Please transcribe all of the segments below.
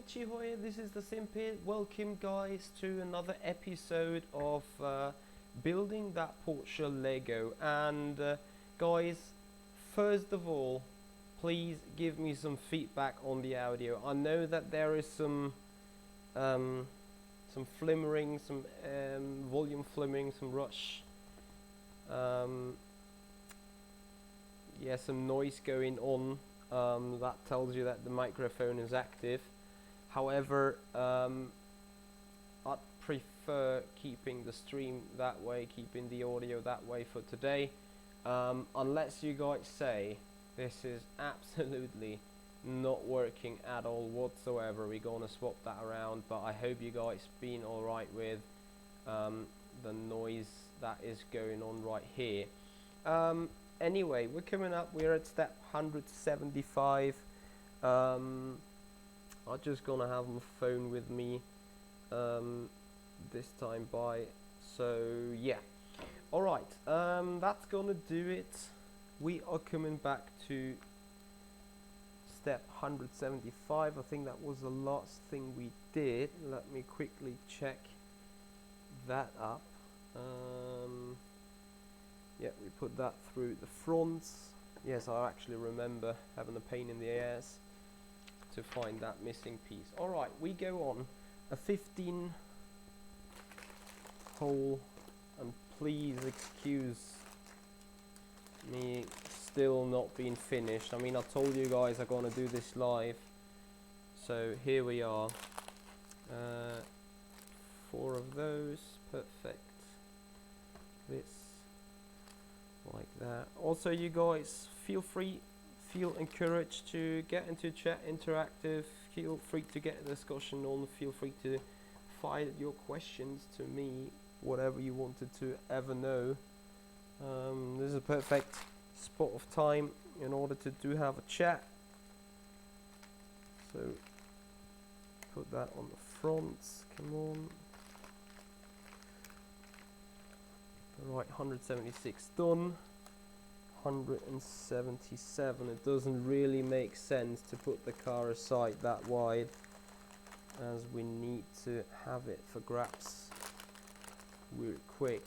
Chihoy, this is the Simpit. Welcome guys to another episode of building that Porsche Lego. And guys, first of all, please give me some feedback on the audio. I know that there is some flimmering, some volume flimmering, some rush, yeah, some noise going on. That tells you that the microphone is active. However, I'd prefer keeping the stream that way, keeping the audio that way for today, unless you guys say this is absolutely not working at all whatsoever. We're gonna swap that around, but I hope you guys been alright with the noise that is going on right here. Anyway, we're coming up, we're at step 175. I'm just gonna have my phone with me this time by, so yeah. Alright, that's gonna do it. We are coming back to step 175. I think that was the last thing we did. Let me quickly check that up. Yeah, we put that through the fronts. Yes, I actually remember having a pain in the ass to find that missing piece. Alright, we go on a 15 hole, and please excuse me still not being finished. I mean, I told you guys I'm gonna do this live, so here we are. 4 of those, perfect. This like that. Also, you guys feel encouraged to get into chat interactive, feel free to get a discussion on, feel free to fire your questions to me, whatever you wanted to ever know. This is a perfect spot of time in order to have a chat, so put that on the fronts. Come on. Right, 176 done. 177. It doesn't really make sense to put the car aside that wide, as we need to have it for grabs real quick.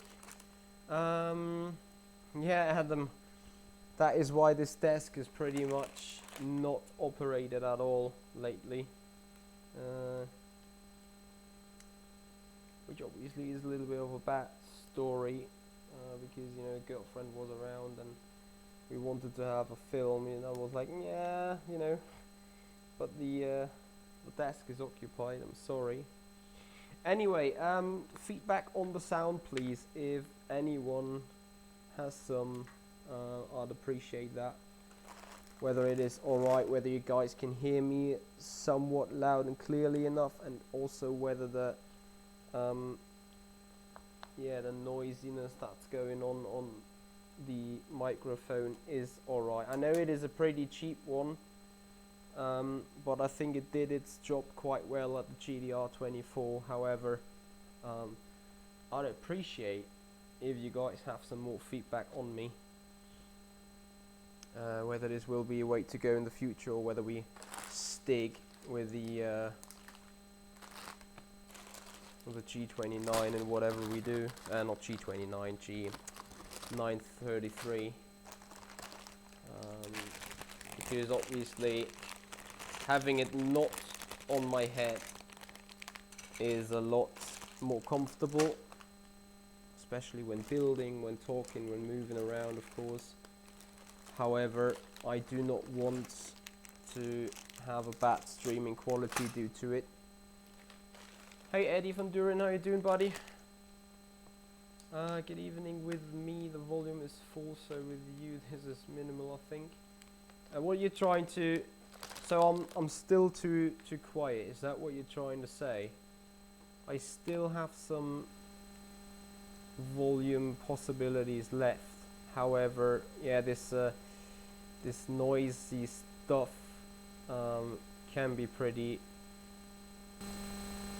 Yeah, Adam, that is why this desk is pretty much not operated at all lately, which obviously is a little bit of a bad story, because, you know, girlfriend was around and we wanted to have a film, and I was like, yeah, you know, but the desk is occupied. I'm sorry. Anyway, feedback on the sound, please. If anyone has some, I'd appreciate that. Whether it is alright, whether you guys can hear me somewhat loud and clearly enough, and also whether the yeah, the noisiness that's going on the microphone is alright. I know it is a pretty cheap one, but I think it did its job quite well at the GDR24. However, I'd appreciate if you guys have some more feedback on me, whether this will be a way to go in the future, or whether we stick with the G29 and whatever we do, not G29, G933, because obviously having it not on my head is a lot more comfortable, especially when building, when talking, when moving around, of course. However, I do not want to have a bad streaming quality due to it. Hey Eddie from Durin, how you doing, buddy? Good evening. With me the volume is full, so with you this is minimal, I think. What are you trying to... So I'm still too quiet, is that what you're trying to say? I still have some volume possibilities left. However, yeah, this noisy stuff can be pretty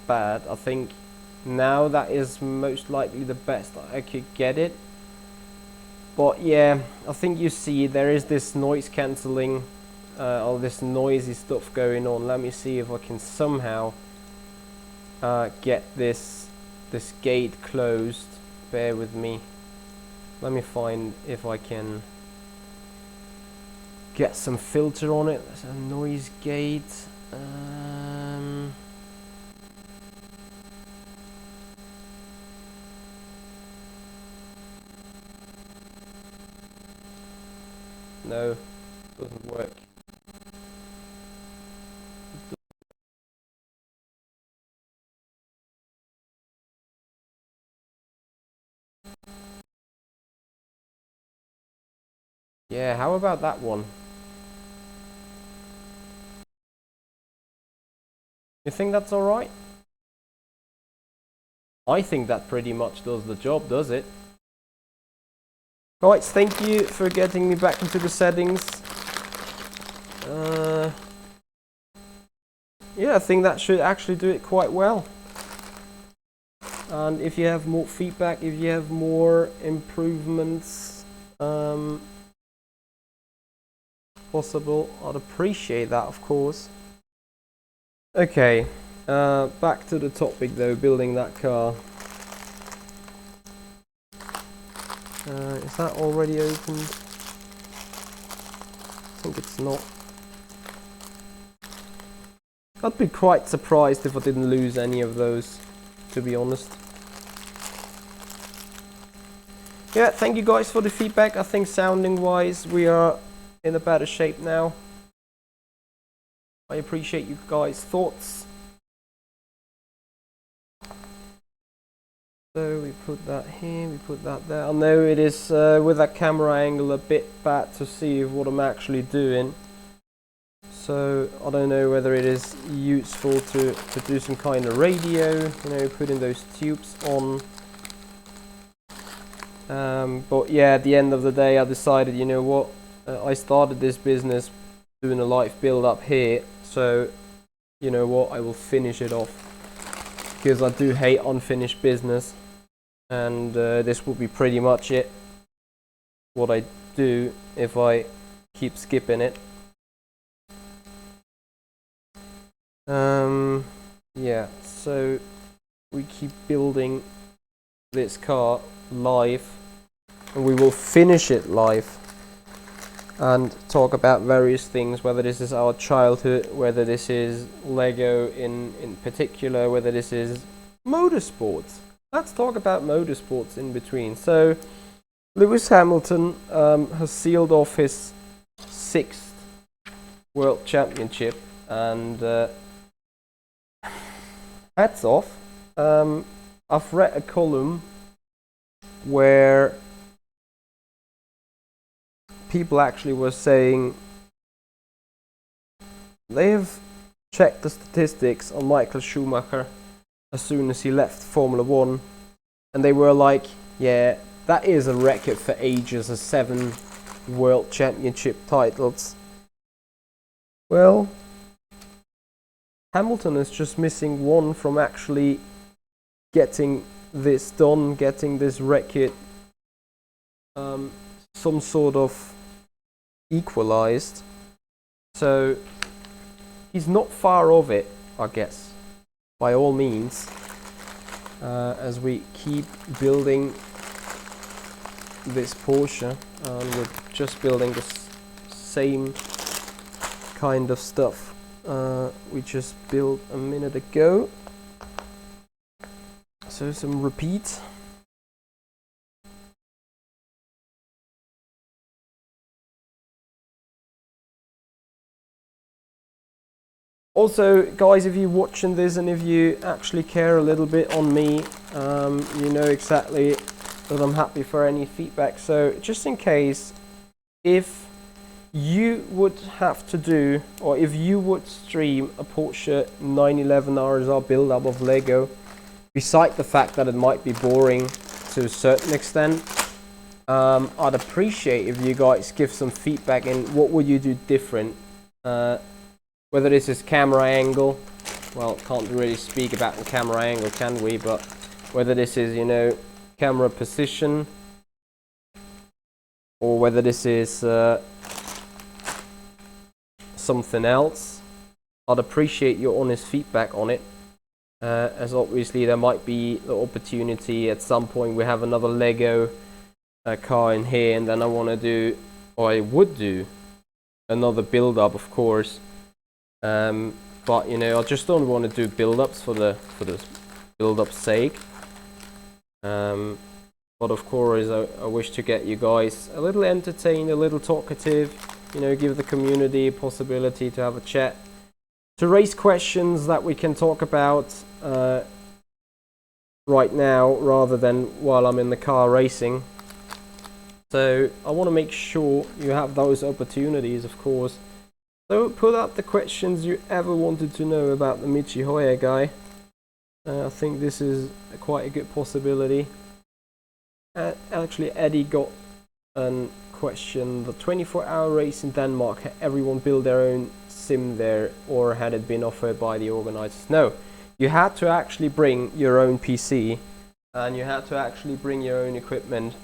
bad. I think now that is most likely the best I could get it, but yeah, I think you see there is this noise cancelling all this noisy stuff going on. Let me see if I can somehow get this gate closed. Bear with me. Let me find if I can get some filter on it. There's a noise gate. No, doesn't work. Yeah, how about that one? You think that's alright? I think that pretty much does the job, does it? Right, thank you for getting me back into the settings. Yeah, I think that should actually do it quite well. And if you have more feedback, if you have more improvements possible, I'd appreciate that, of course. Okay, back to the topic though, building that car. Is that already opened? I think it's not. I'd be quite surprised if I didn't lose any of those, to be honest. Yeah, thank you guys for the feedback. I think sounding wise we are in a better shape now. I appreciate you guys' thoughts. So we put that here, we put that there. I know it is with that camera angle a bit bad to see what I'm actually doing. So I don't know whether it is useful to do some kind of radio, you know, putting those tubes on. But yeah, at the end of the day I decided, you know what, I started this business doing a live build up here, so you know what, I will finish it off, because I do hate unfinished business. And this will be pretty much it, what I do if I keep skipping it. Yeah, so we keep building this car live, and we will finish it live and talk about various things, whether this is our childhood, whether this is Lego in particular, whether this is motorsports. Let's talk about motorsports in between. So Lewis Hamilton has sealed off his 6th World Championship, and hats off. I've read a column where people actually were saying they have checked the statistics on Michael Schumacher as soon as he left Formula 1, and they were like, yeah, that is a record for ages, a 7 World Championship titles. Well, Hamilton is just missing 1 from actually getting this done, getting this record some sort of equalized. So he's not far off it, I guess, by all means, as we keep building this Porsche, and we're just building the same kind of stuff we just built a minute ago. So some repeat. Also, guys, if you're watching this and if you actually care a little bit on me, you know exactly that I'm happy for any feedback. So just in case, if you would have to do, or if you would stream a Porsche 911 RSR build up of Lego, beside the fact that it might be boring to a certain extent, I'd appreciate if you guys give some feedback in what would you do different. Whether this is camera angle, well, can't really speak about the camera angle, can we? But whether this is, you know, camera position, or whether this is something else, I'd appreciate your honest feedback on it. As obviously there might be the opportunity at some point we have another Lego car in here, and then I want to do, or I would do, another build up, of course. But you know, I just don't want to do build ups for the build up's sake. But of course, I wish to get you guys a little entertained, a little talkative. You know, give the community a possibility to have a chat, to raise questions that we can talk about right now rather than while I'm in the car racing. So I want to make sure you have those opportunities, of course. So put up the questions you ever wanted to know about the Michihoya guy. I think this is quite a good possibility. Actually, Eddie got a question. The 24-hour race in Denmark, had everyone build their own sim there, or had it been offered by the organizers? No, you had to actually bring your own PC, and you had to actually bring your own equipment,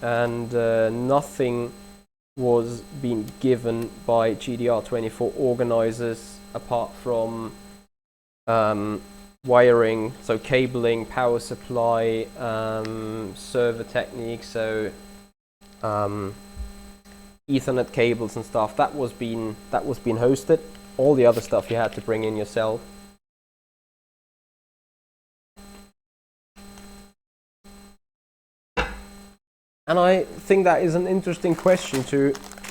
and nothing was being given by GDR24 organizers apart from wiring, so cabling, power supply, server Technic, so Ethernet cables and stuff. That was being hosted. All the other stuff you had to bring in yourself. And I think that is an interesting question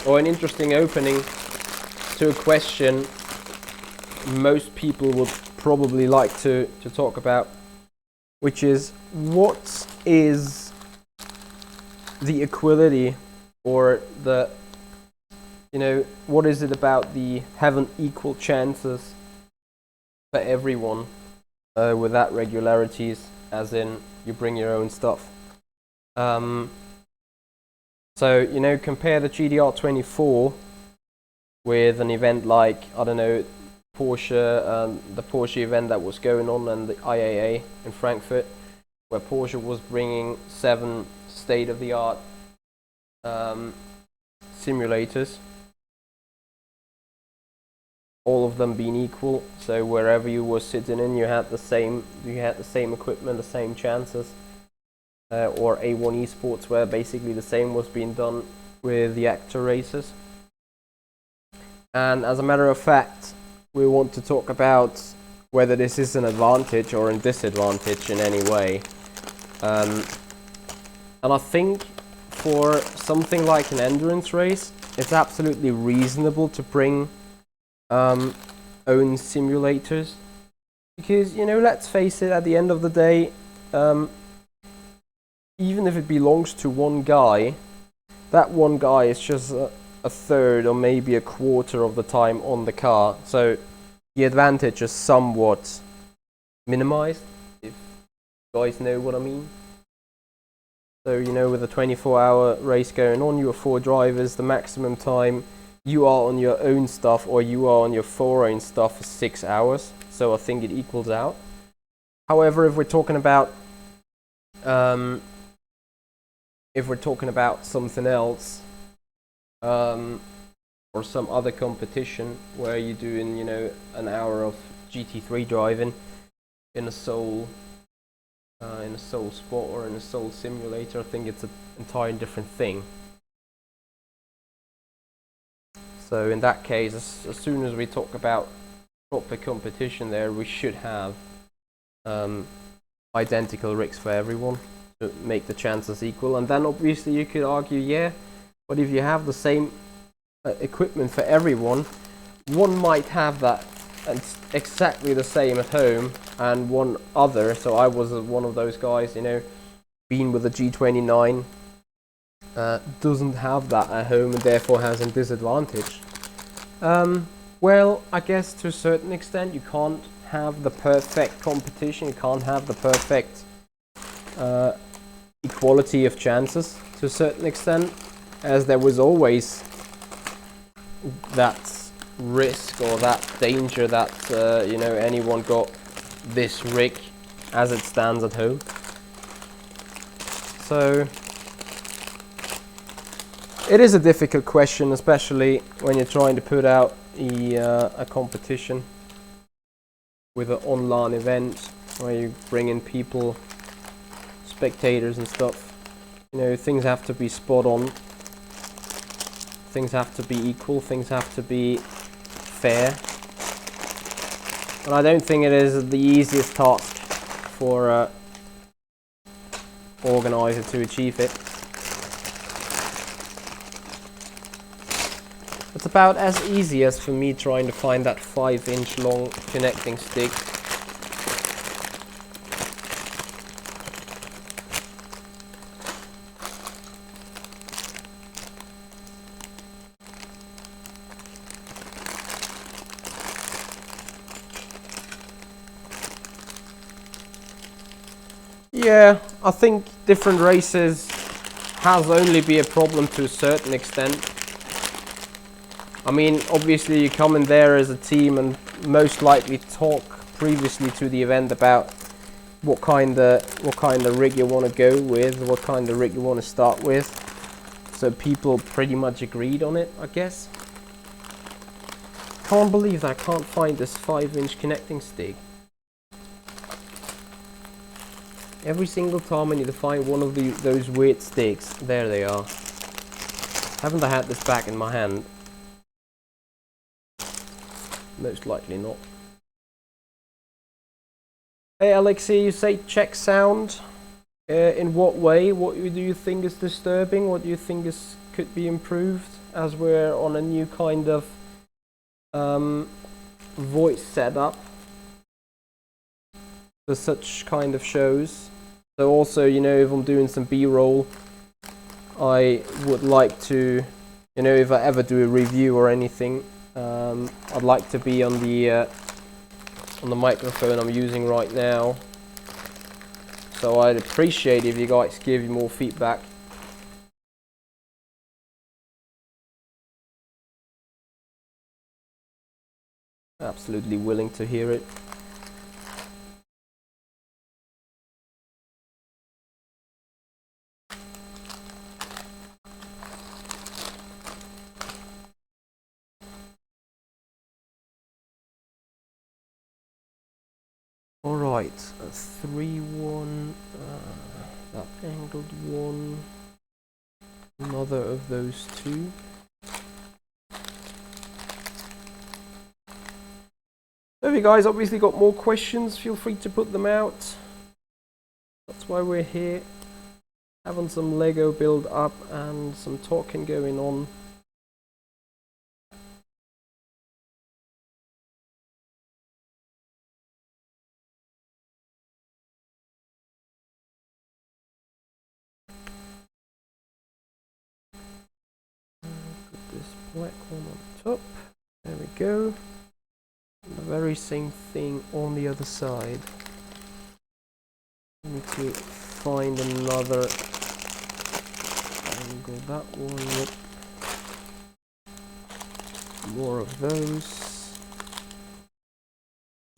or an interesting opening to a question most people would probably like to talk about, which is, what is the equality, or the, you know, what is it about the having equal chances for everyone without regularities, as in you bring your own stuff. So, you know, compare the GDR24 with an event like, I don't know, Porsche, the Porsche event that was going on, and the IAA in Frankfurt, where Porsche was bringing 7 state-of-the-art simulators, all of them being equal. So wherever you were sitting in, you had the same equipment, the same chances. Or A1 Esports, where basically the same was being done with the actor races. And as a matter of fact, we want to talk about whether this is an advantage or a disadvantage in any way. And I think for something like an endurance race, it's absolutely reasonable to bring own simulators, because, you know, let's face it, at the end of the day, even if it belongs to one guy, that one guy is just a third or maybe a quarter of the time on the car. So the advantage is somewhat minimized, if you guys know what I mean. So, you know, with a 24-hour race going on, you are 4 drivers, the maximum time you are on your own stuff, or you are on your 4 own stuff, is 6 hours. So I think it equals out. However, if we're talking about something else, or some other competition where you're doing, you know, an hour of GT3 driving in a sole spot or in a sole simulator, I think it's an entirely different thing. So in that case, as soon as we talk about proper competition there, we should have identical rigs for everyone to make the chances equal. And then obviously you could argue, yeah, but if you have the same equipment for everyone, one might have that and exactly the same at home, and one other, so I was one of those guys, you know, being with a G29, doesn't have that at home and therefore has a disadvantage. Well, I guess to a certain extent you can't have the perfect competition, you can't have the perfect equality of chances to a certain extent, as there was always that risk or that danger that you know, anyone got this rig as it stands at home. So It is a difficult question, especially when you're trying to put out a competition with an online event where you bring in people, spectators and stuff. You know, things have to be spot on. Things have to be equal. Things have to be fair. And I don't think it is the easiest task for an organizer to achieve it. It's about as easy as for me trying to find that 5-inch long connecting stick. Yeah, I think different races has only be a problem to a certain extent. I mean, obviously you come in there as a team and most likely talk previously to the event about what kind of rig you want to go with, what kind of rig you want to start with. So people pretty much agreed on it, I guess. Can't believe that I can't find this 5-inch connecting stick. Every single time I need to find one of those weird sticks. There they are. Haven't I had this back in my hand? Most likely not. Hey Alexei, you say check sound. In what way? What do you think is disturbing? What do you think could be improved? As we're on a new kind of voice setup for such kind of shows. So also, you know, if I'm doing some B-roll, I would like to, you know, if I ever do a review or anything, I'd like to be on the microphone I'm using right now. So I'd appreciate if you guys give me more feedback. Absolutely willing to hear it. Alright, a 3-1, that angled one, another of those two. So if you guys obviously got more questions, feel free to put them out. That's why we're here, having some Lego build up and some talking going on. Put this black one on top. There we go. And the very same thing on the other side. I need to find another angle. That one. Yep. More of those.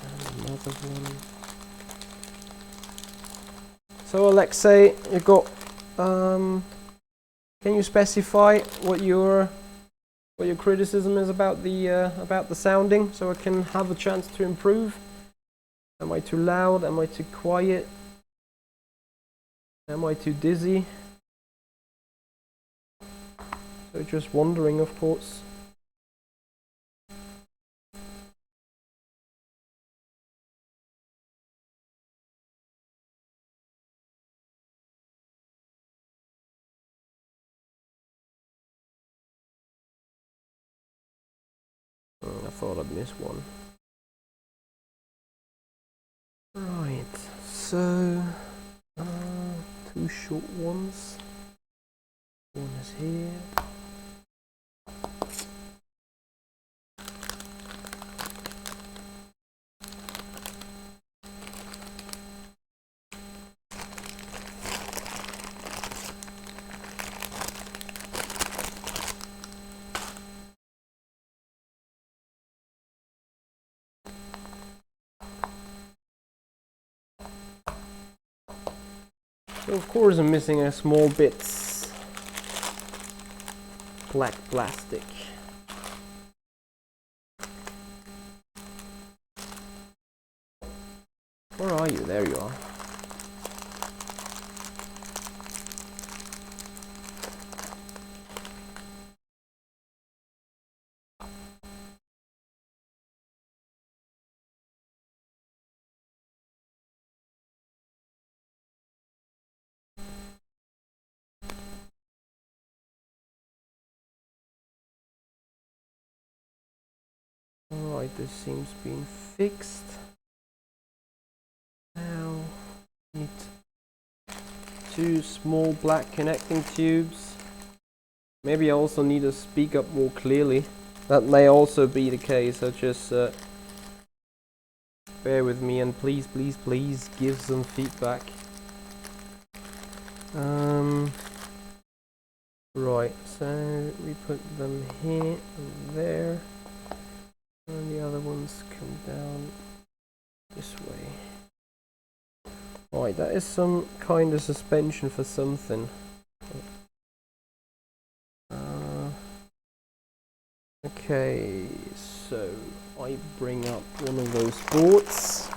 And another one. So Alexei, you got. Can you specify what your criticism is about the sounding, so I can have a chance to improve? Am I too loud? Am I too quiet? Am I too dizzy? So just wondering, of course. I thought I'd miss one. Right, so two short ones. One is here. So of course I'm missing a small bits black plastic. Where are you? There you are. Alright, this seems been fixed. Now, need 2 small black connecting tubes. Maybe I also need to speak up more clearly. That may also be the case, so just bear with me and please give some feedback. Right, so we put them here and there. And the other ones come down this way. Right, that is some kind of suspension for something. Okay, so I bring up one of those boards.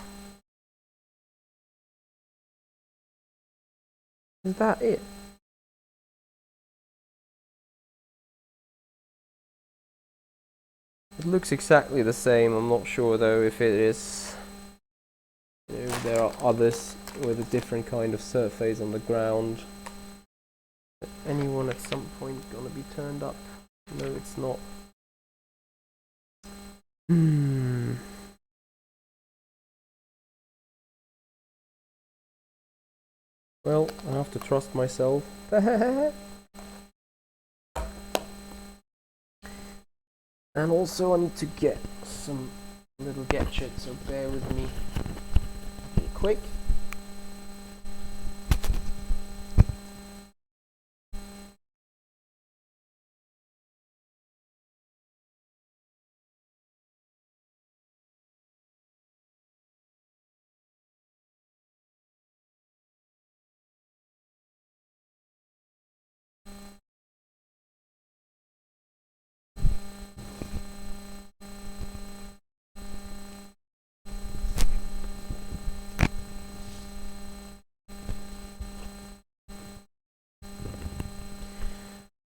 Is that it? It looks exactly the same. I'm not sure though if it is. You know, there are others with a different kind of surface on the ground. Anyone at some point gonna be turned up? No, it's not. Well, I have to trust myself. And also I need to get some little gadgets, so bear with me real quick.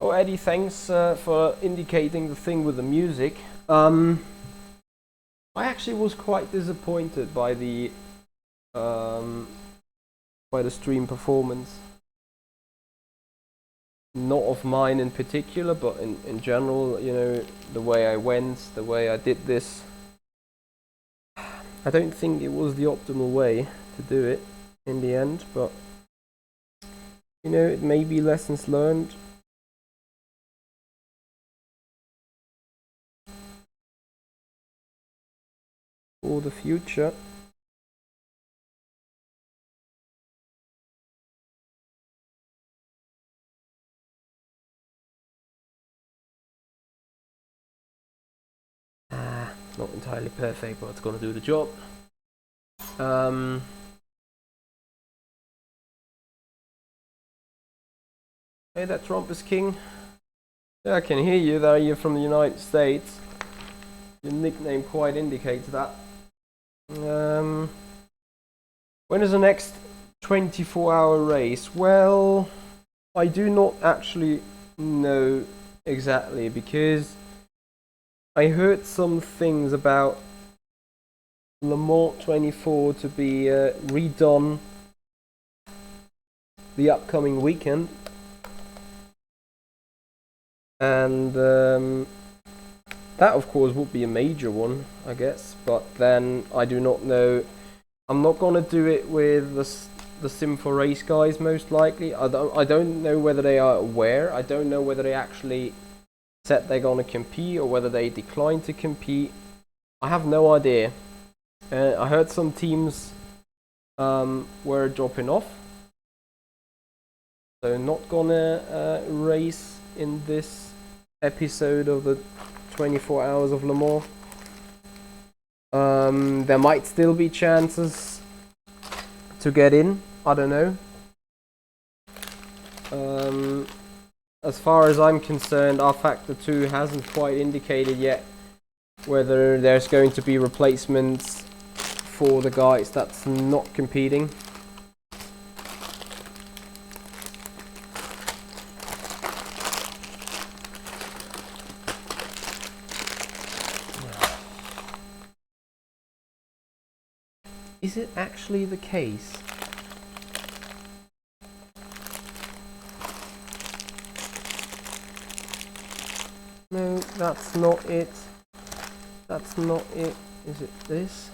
Oh, Eddie, thanks for indicating the thing with the music. I actually was quite disappointed by the stream performance. Not of mine in particular, but in general, you know, the way I went, the way I did this. I don't think it was the optimal way to do it in the end, but you know, it may be lessons learned. For the future. Not entirely perfect, but it's gonna do the job. Hey, that Trump is king. Yeah, I can hear you there. You're from the United States. Your nickname quite indicates that. When is the next 24-hour race? Well, I do not actually know exactly, because I heard some things about Le Mans 24 to be redone the upcoming weekend. And that of course would be a major one, I guess, but then I do not know. I'm not gonna do it with the Sim4Race guys, most likely. I don't know whether they are aware. I don't know whether they actually said they're gonna compete or whether they declined to compete. I have no idea. I heard some teams were dropping off, so not gonna race in this episode of the 24 Hours of Le Mans. There might still be chances to get in, I don't know. as far as I'm concerned, R Factor 2 hasn't quite indicated yet whether there's going to be replacements for the guys that's not competing. Is it actually the case? No, that's not it. That's not it. Is it this?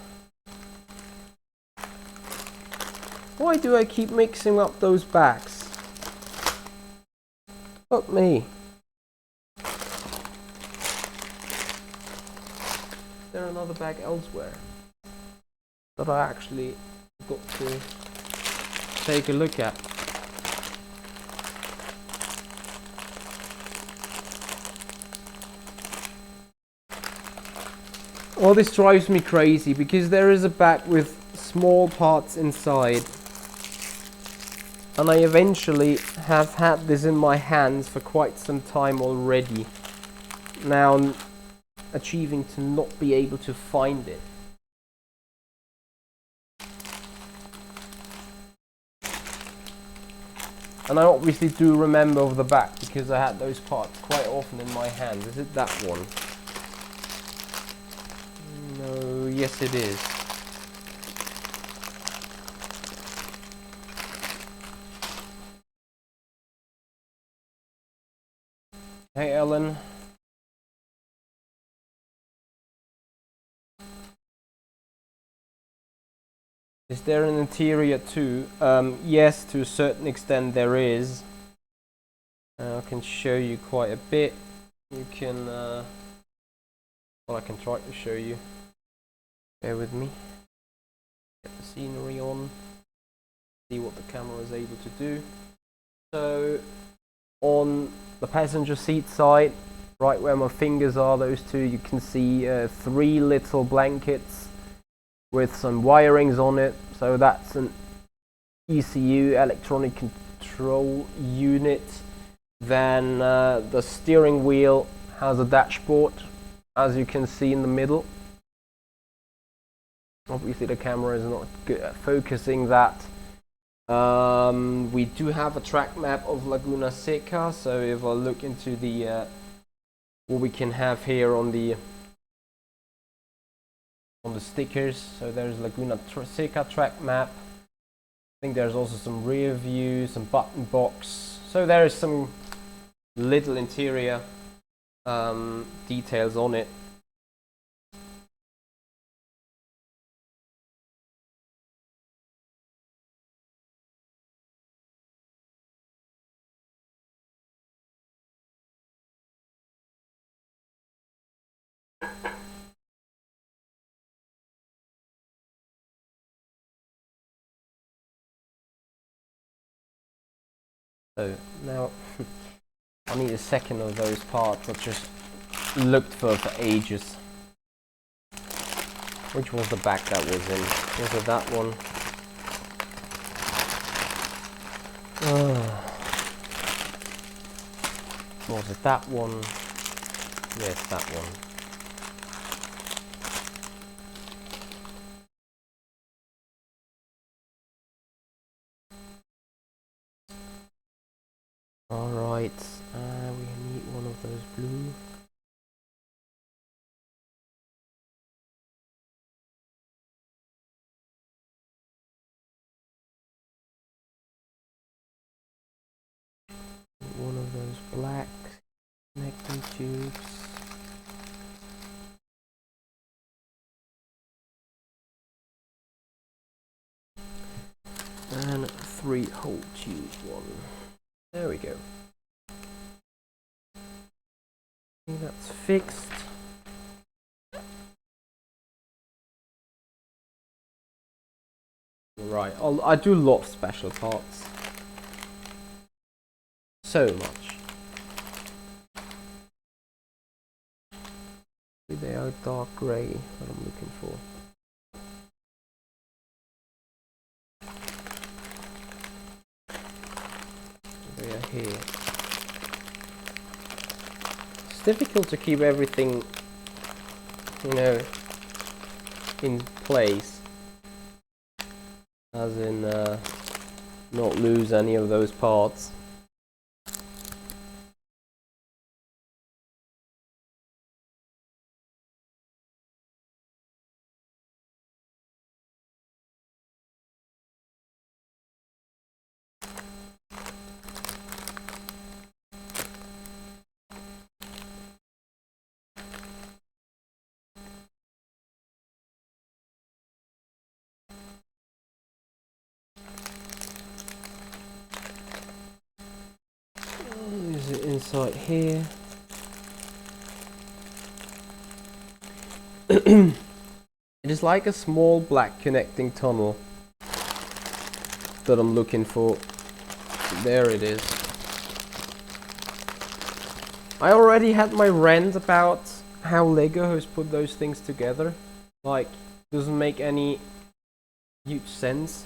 Why do I keep mixing up those backs? Fuck me. Is there another bag elsewhere that I actually got to take a look at? Oh, this drives me crazy because there is a bag with small parts inside, and I eventually have had this in my hands for quite some time already. Now I'm achieving to not be able to find it. And I obviously do remember of the back because I had those parts quite often in my hands. Is it that one? No, yes it is. Hey Ellen. Is there an interior too? Yes, to a certain extent there is. I can show you quite a bit. You can, well, I can try to show you. Bear with me. Get the scenery on. See what the camera is able to do. So, on the passenger seat side, right where my fingers are, those two, you can see 3 little blankets with some wirings on it. So that's an ECU, electronic control unit. Then the steering wheel has a dashboard, as you can see in the middle. Obviously the camera is not good at focusing that. We do have a track map of Laguna Seca, so if I look into the what we can have here on the stickers, so there's Laguna Seca track map. I think there's also some rear view, some button box, so there is some little interior details on it. So now I need a second of those parts. I just looked for ages. Which was the back that was in? Was it that one? Was it that one? Yes, that one. Alright, we need one of those blue. One of those black connecting tubes. And 3-hole tube one. There we go. That's fixed. Right, I do love special parts. So much. They are dark grey that I'm looking for. They are here. difficult to keep everything, you know, in place, as in not lose any of those parts. Is it inside here? It is like a small black connecting tunnel that I'm looking for. There it is. I already had my rant about how Lego has put those things together. Like, doesn't make any huge sense.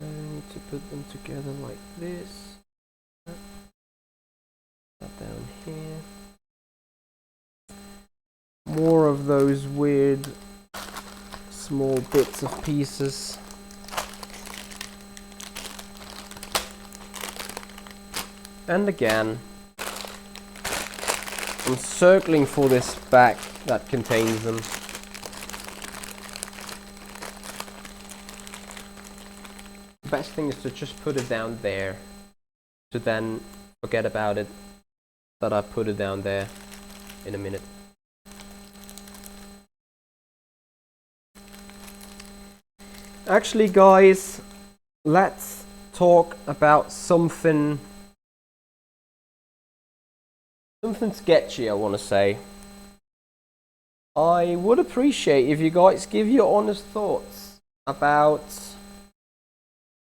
I need to put them together like this. That down here. More of those weird small bits of pieces. And again, I'm circling for this bag that contains them. The best thing is to just put it down there, to then forget about it, that I put it down there in a minute. Actually, guys, let's talk about something sketchy, I want to say. I would appreciate if you guys give your honest thoughts about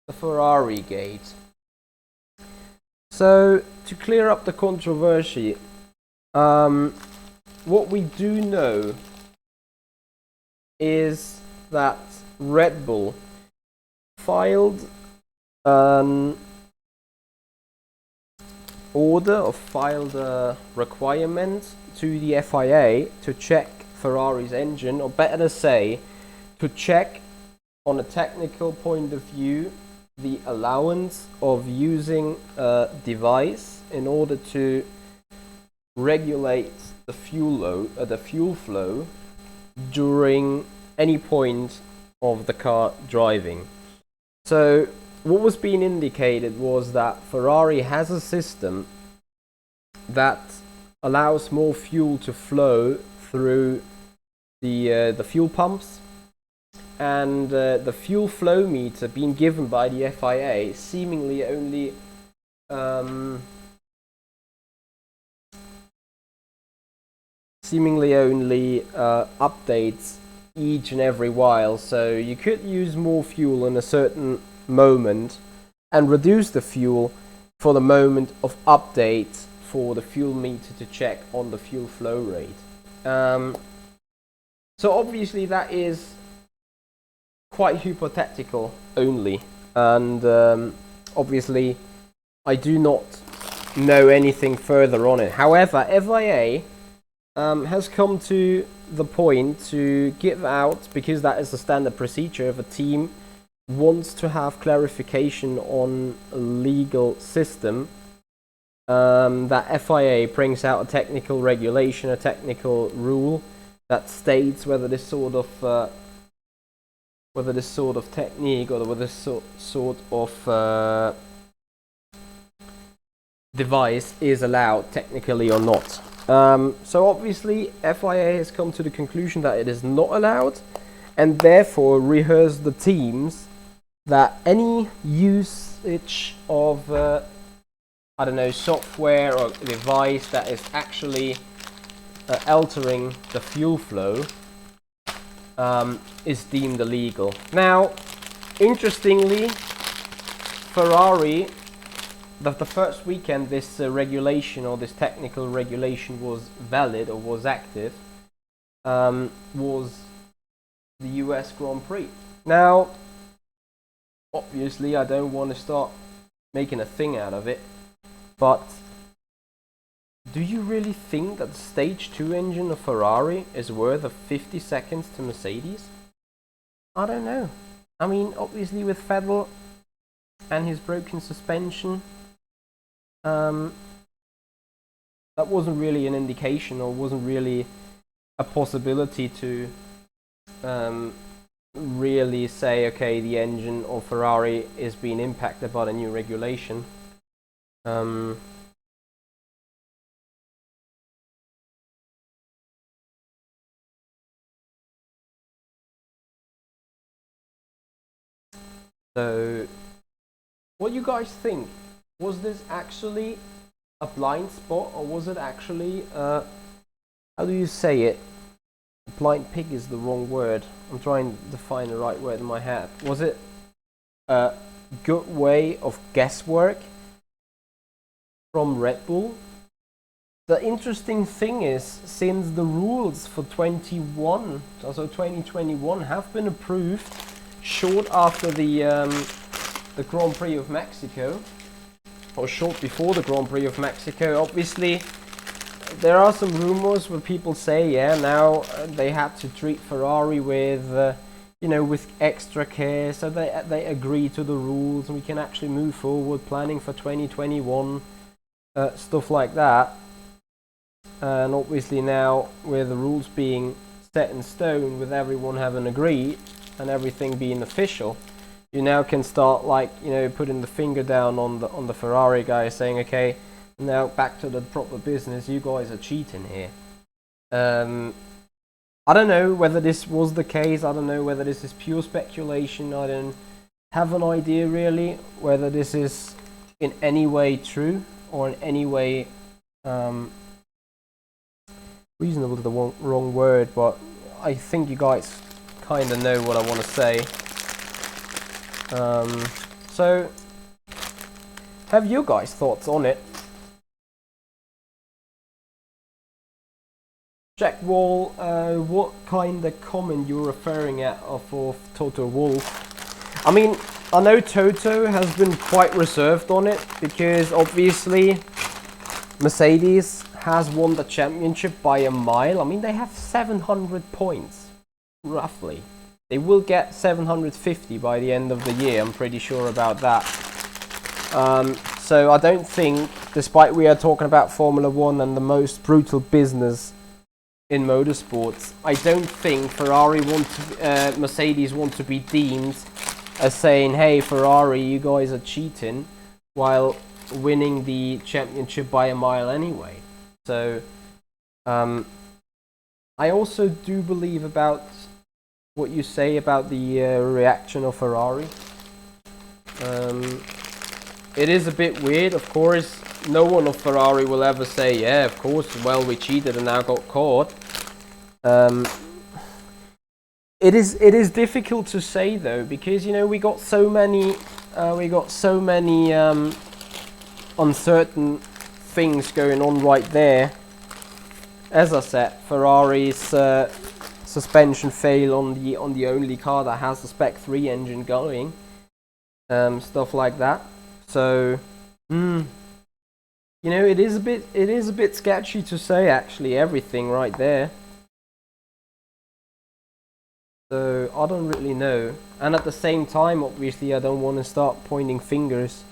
the Ferrari gate. So, to clear up the controversy, what we do know is that Red Bull filed an order or filed a requirement to the FIA to check Ferrari's engine, or better to say, to check on a technical point of view the allowance of using a device in order to regulate the fuel flow during any point of the car driving. So what was being indicated was that Ferrari has a system that allows more fuel to flow through the fuel pumps, and the fuel flow meter being given by the FIA seemingly only updates each and every while. So you could use more fuel in a certain moment and reduce the fuel for the moment of update for the fuel meter to check on the fuel flow rate. So obviously that is quite hypothetical only, and obviously I do not know anything further on it. However, FIA has come to the point to give out, because that is the standard procedure if a team wants to have clarification on a legal system, that FIA brings out a technical regulation, a technical rule that states whether this sort of technique or whether this sort of device is allowed technically or not. So obviously FIA has come to the conclusion that it is not allowed, and therefore rehearsed the teams that any usage of software or device that is actually altering the fuel flow is deemed illegal. Now, interestingly, Ferrari, the first weekend this regulation or this technical regulation was valid or was active, was the US Grand Prix. Now, obviously I don't want to start making a thing out of it. But do you really think that the Stage 2 engine of Ferrari is worth of 50 seconds to Mercedes? I don't know. I mean, obviously with Vettel and his broken suspension, that wasn't really an indication, or wasn't really a possibility to really say, okay, the engine of Ferrari is being impacted by the new regulation. So, what you guys think? Was this actually a blind spot, or was it actually, how do you say it? Blind pig is the wrong word. I'm trying to find the right word in my head. Was it a good way of guesswork from Red Bull? The interesting thing is, since the rules for 2021 have been approved short after the Grand Prix of Mexico, or short before the Grand Prix of Mexico, obviously there are some rumors where people say, yeah, now they had to treat Ferrari with, with extra care, so they agree to the rules and we can actually move forward, planning for 2021, stuff like that. And obviously now, with the rules being set in stone, with everyone having agreed and everything being official, you now can start, like, putting the finger down on the Ferrari guy, saying, okay, now back to the proper business, you guys are cheating here. I don't know whether this was the case. I don't know whether this is pure speculation. I don't have an idea really whether this is in any way true, or in any way reasonable is the wrong word, but I think you guys kind of know what I want to say. So, have you guys thoughts on it? Jack Wall, what kind of comment you're referring at of Toto Wolff? I mean, I know Toto has been quite reserved on it, because obviously Mercedes has won the championship by a mile. I mean, they have 700 points, roughly. They will get 750 by the end of the year, I'm pretty sure about that. So I don't think, despite we are talking about Formula 1 and the most brutal business in motorsports, I don't think Mercedes want to be deemed as saying, hey Ferrari, you guys are cheating, while winning the championship by a mile anyway. So I also do believe about what you say about the reaction of Ferrari. It is a bit weird, of course. No one of Ferrari will ever say, yeah, of course, well, we cheated and now got caught. It is difficult to say though, because we got so many uncertain things going on right there. As I said, Ferrari's suspension fail on the only car that has the Spec 3 engine going, stuff like that. So, it is a bit sketchy to say actually everything right there. So I don't really know, and at the same time, obviously, I don't want to start pointing fingers.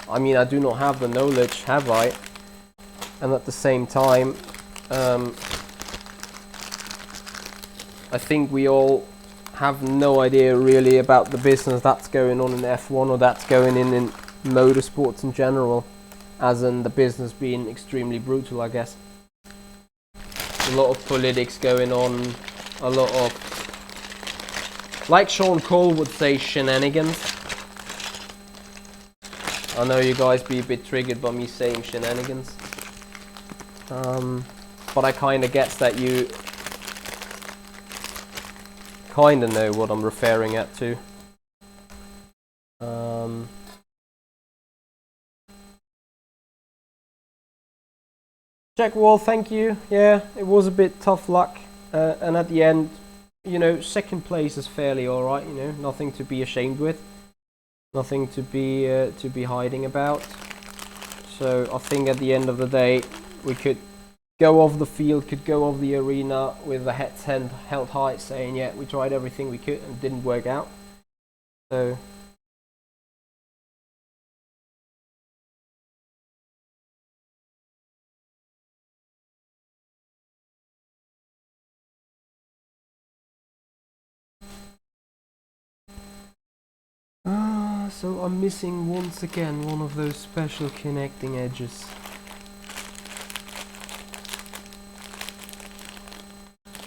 I mean, I do not have the knowledge, have I? And at the same time, I think we all have no idea really about the business that's going on in F1, or that's going in motorsports in general, as in the business being extremely brutal, I guess. A lot of politics going on, a lot of, like Sean Cole would say, shenanigans. I know you guys be a bit triggered by me saying shenanigans. But I kind of guess that you kind of know what I'm referring at to. Jack Wall, thank you. Yeah, it was a bit tough luck. And at the end, second place is fairly alright, nothing to be ashamed with. Nothing to be hiding about. So I think at the end of the day, we could go off the field, could go off the arena with the heads held high, saying, yeah, we tried everything we could and it didn't work out. So so I'm missing once again one of those special connecting edges.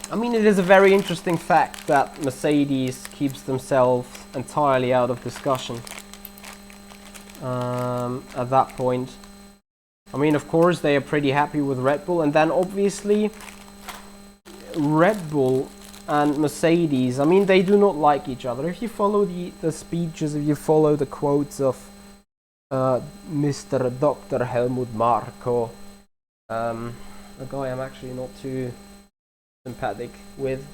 I mean, it is a very interesting fact that Mercedes keeps themselves entirely out of discussion at that point. I mean, of course, they are pretty happy with Red Bull, and then obviously Red Bull and Mercedes, I mean, they do not like each other. If you follow the speeches, if you follow the quotes of Mr. Dr. Helmut Marko, a guy I'm actually not too sympathetic with.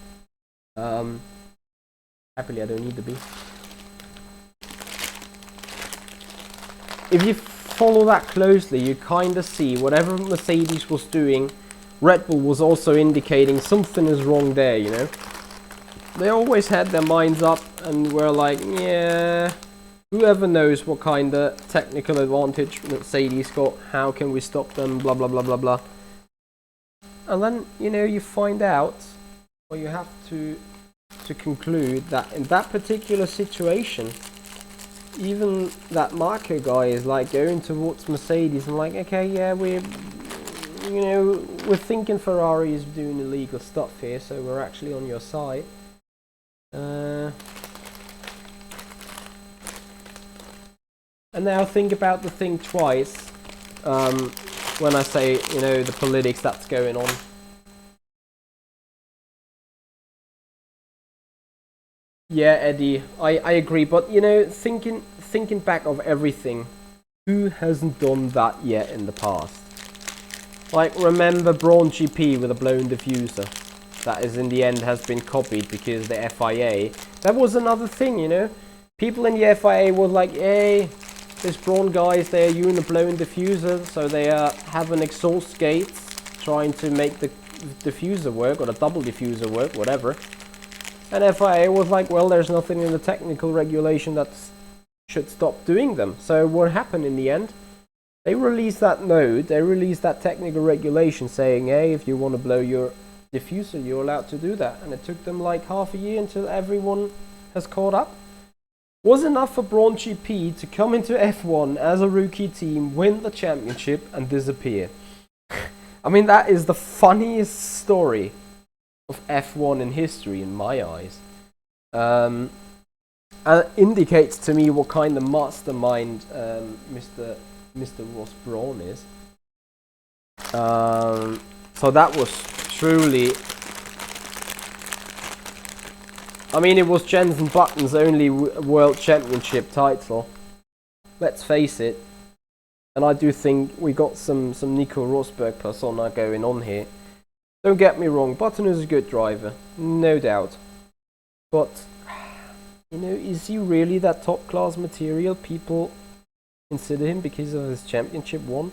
Happily, I don't need to be. If you follow that closely, you kind of see whatever Mercedes was doing, Red Bull was also indicating something is wrong there, you know. They always had their minds up and were like, yeah, whoever knows what kind of technical advantage Mercedes got, how can we stop them, blah blah blah blah blah. And then, you know, you find out, or you have to conclude that in that particular situation, even that Marco guy is like going towards Mercedes and like, okay, yeah, we're thinking Ferrari is doing illegal stuff here, so we're actually on your side. And now think about the thing twice when I say, you know, the politics that's going on. Yeah, Eddie, I agree, but you know, thinking back of everything, who hasn't done that yet in the past? Like, remember Braun GP with a blown diffuser? That is in the end has been copied because the FIA. That was another thing, you know. People in the FIA were like, hey, this Braun guys, they're using a blown diffuser, so they have an exhaust gate trying to make the diffuser work, or the double diffuser work, whatever. And FIA was like, well, there's nothing in the technical regulation that should stop doing them. So what happened in the end? They released that note, they released that technical regulation saying, hey, if you want to blow your diffuser, you're allowed to do that. And it took them like half a year until everyone has caught up. Was enough for Braun GP to come into F1 as a rookie team, win the championship and disappear. I mean, that is the funniest story of F1 in history in my eyes. And it indicates to me what kind of mastermind Mr. Ross Braun is. So that was truly, I mean, it was Jensen Button's only world championship title. Let's face it. And I do think we got some Nico Rosberg persona going on here. Don't get me wrong, Button is a good driver, no doubt. But, you know, is he really that top class material people consider him because of his championship won?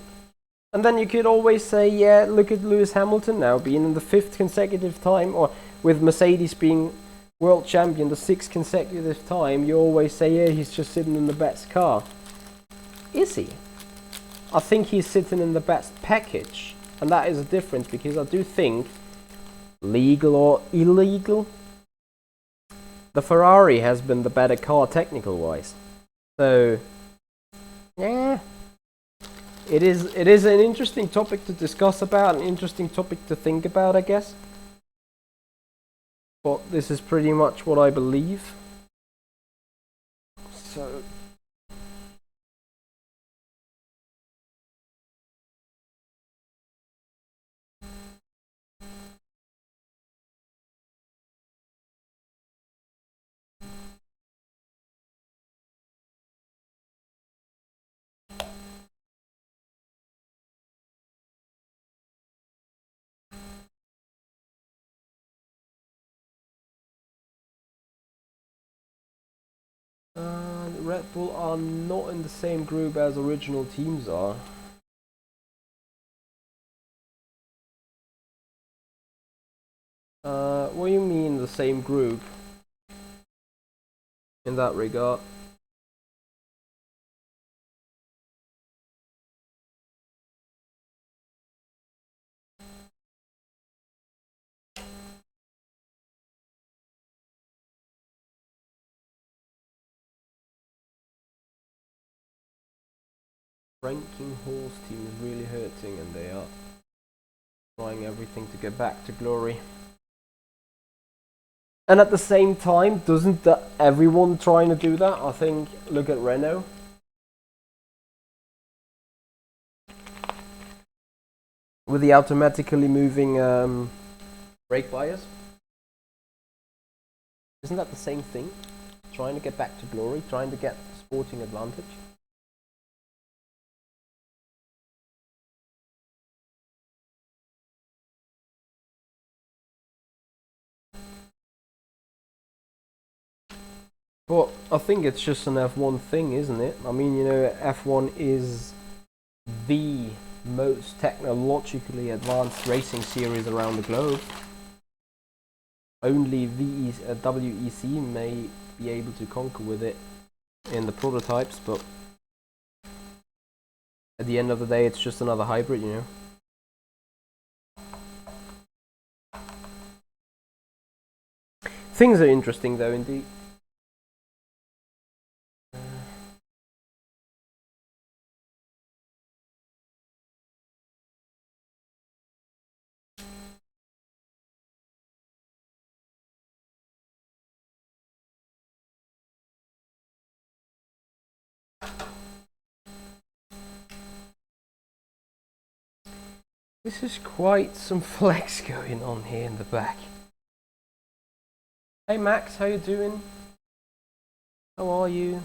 And then you could always say, yeah, look at Lewis Hamilton now being in the 5th consecutive time, or with Mercedes being world champion the 6th consecutive time, you always say, yeah, he's just sitting in the best car. Is he? I think he's sitting in the best package. And that is a difference, because I do think, legal or illegal, the Ferrari has been the better car technical wise. So, yeah, it is an interesting topic to discuss about, an interesting topic to think about, I guess. But this is pretty much what I believe. So Red Bull are not in the same group as original teams are. What do you mean the same group in that regard? Ranking Hall's team is really hurting, and they are trying everything to get back to glory. And at the same time, doesn't everyone trying to do that? I think, look at Renault. With the automatically moving brake bias. Isn't that the same thing? Trying to get back to glory, trying to get sporting advantage. But I think it's just an F1 thing, isn't it? I mean, you know, F1 is the most technologically advanced racing series around the globe. Only WEC may be able to conquer with it in the prototypes, but at the end of the day, it's just another hybrid, you know. Things are interesting though, indeed. This is quite some flex going on here in the back. Hey Max, how you doing? How are you?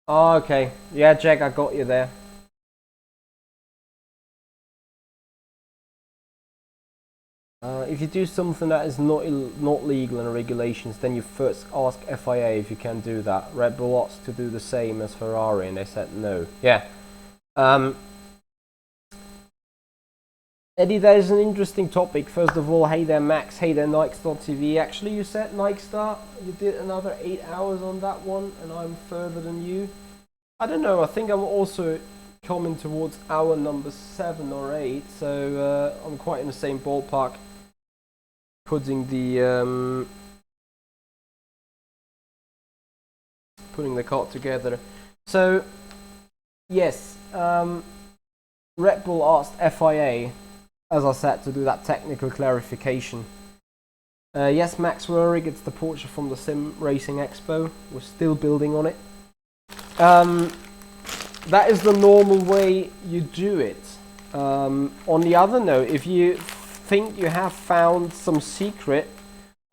Oh, okay. Yeah, Jack, I got you there. If you do something that is not legal in regulations, then you first ask FIA if you can do that. Red Bull asked to do the same as Ferrari, and they said no. Yeah. Eddie, that is an interesting topic. First of all, hey there Max, hey there Nikestar.tv. Actually, you said Nikestar, you did another 8 hours on that one, and I'm further than you. I don't know, I think I'm also coming towards hour number 7 or 8, so I'm quite in the same ballpark. Putting the cart together. So, yes, Red Bull asked FIA, as I said, to do that technical clarification. Yes, Max Röhrig, it's the Porsche from the SimracingExpo. We're still building on it. That is the normal way you do it. On the other note, if you think you have found some secret,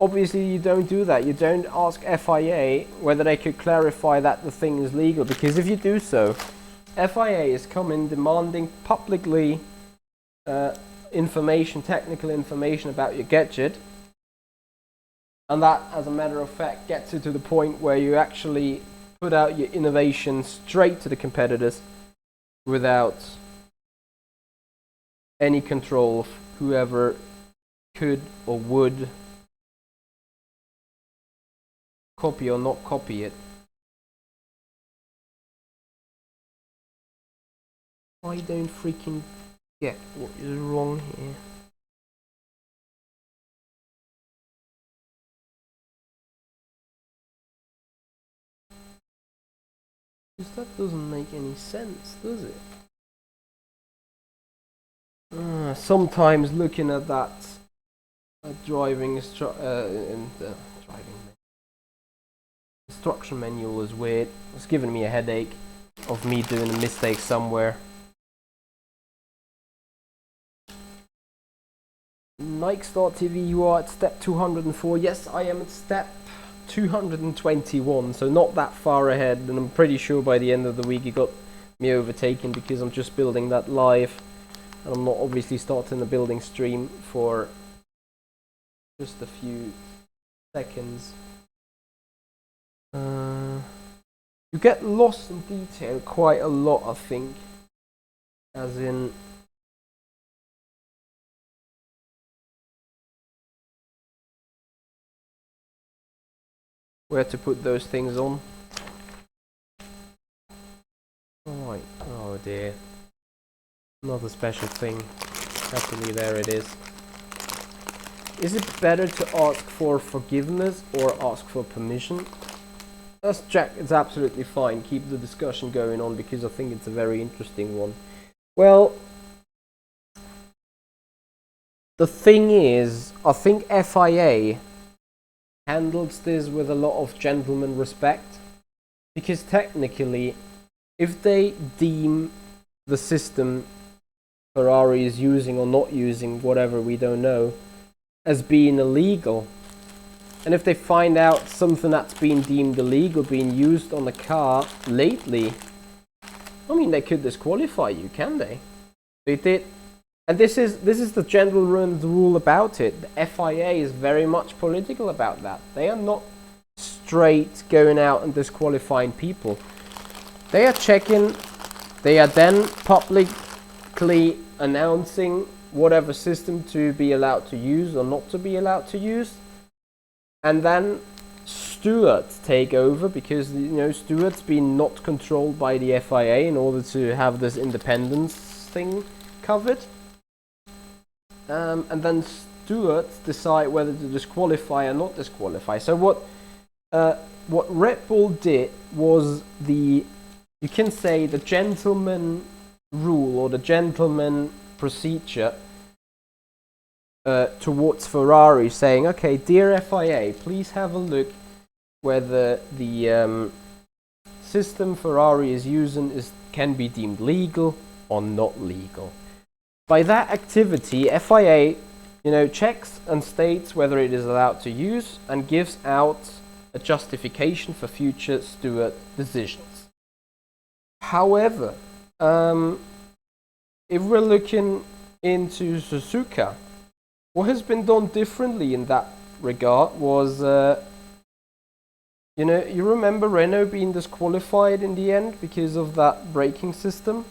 obviously you don't do that. You don't ask FIA whether they could clarify that the thing is legal, because if you do so, FIA is coming demanding publicly information, technical information about your gadget, and that, as a matter of fact, gets you to the point where you actually put out your innovation straight to the competitors without any control of whoever could or would copy or not copy it. I don't freaking get what is wrong here. Because that doesn't make any sense, does it? Sometimes looking at that driving instruction manual is weird. It's giving me a headache of me doing a mistake somewhere. Nikestar.tv, you are at step 204. Yes, I am at step 221, so not that far ahead, and I'm pretty sure by the end of the week you got me overtaken, because I'm just building that live, and I'm not obviously starting the building stream for just a few seconds. You get lost in detail quite a lot, I think. As in, where to put those things on. Alright, oh dear. Another special thing. Actually, there it is. Is it better to ask for forgiveness or ask for permission? That's Jack, it's absolutely fine. Keep the discussion going on because I think it's a very interesting one. Well, the thing is, I think FIA handles this with a lot of gentleman respect. Because technically, if they deem the system Ferrari is using or not using, whatever, we don't know, as being illegal, and if they find out something that's been deemed illegal being used on the car lately, I mean, they could disqualify you, can they? They did, and this is the general rule about it. The FIA is very much political about that. They are not straight going out and disqualifying people. They are checking. They are then publicly announcing whatever system to be allowed to use or not to be allowed to use, and then stewards take over because, you know, stewards being not controlled by the FIA in order to have this independence thing covered, and then stewards decide whether to disqualify or not disqualify. So what Red Bull did was you can say the gentleman rule or the gentleman procedure towards Ferrari, saying, okay, dear FIA, please have a look whether the system Ferrari is using can be deemed legal or not legal. By that activity, FIA, you know, checks and states whether it is allowed to use and gives out a justification for future steward decisions. However, if we're looking into Suzuka, what has been done differently in that regard was, you know, you remember Renault being disqualified in the end because of that braking system?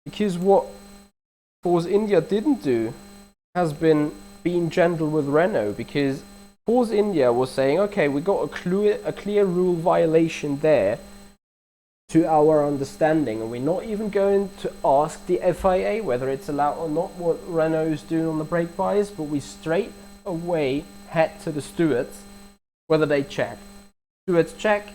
Because what Force India didn't do has been being gentle with Renault, because Force India was saying, okay, we got a clear rule violation there to our understanding, and we're not even going to ask the FIA whether it's allowed or not what Renault is doing on the brake bias, but we straight away head to the stewards whether they check. Stewards check,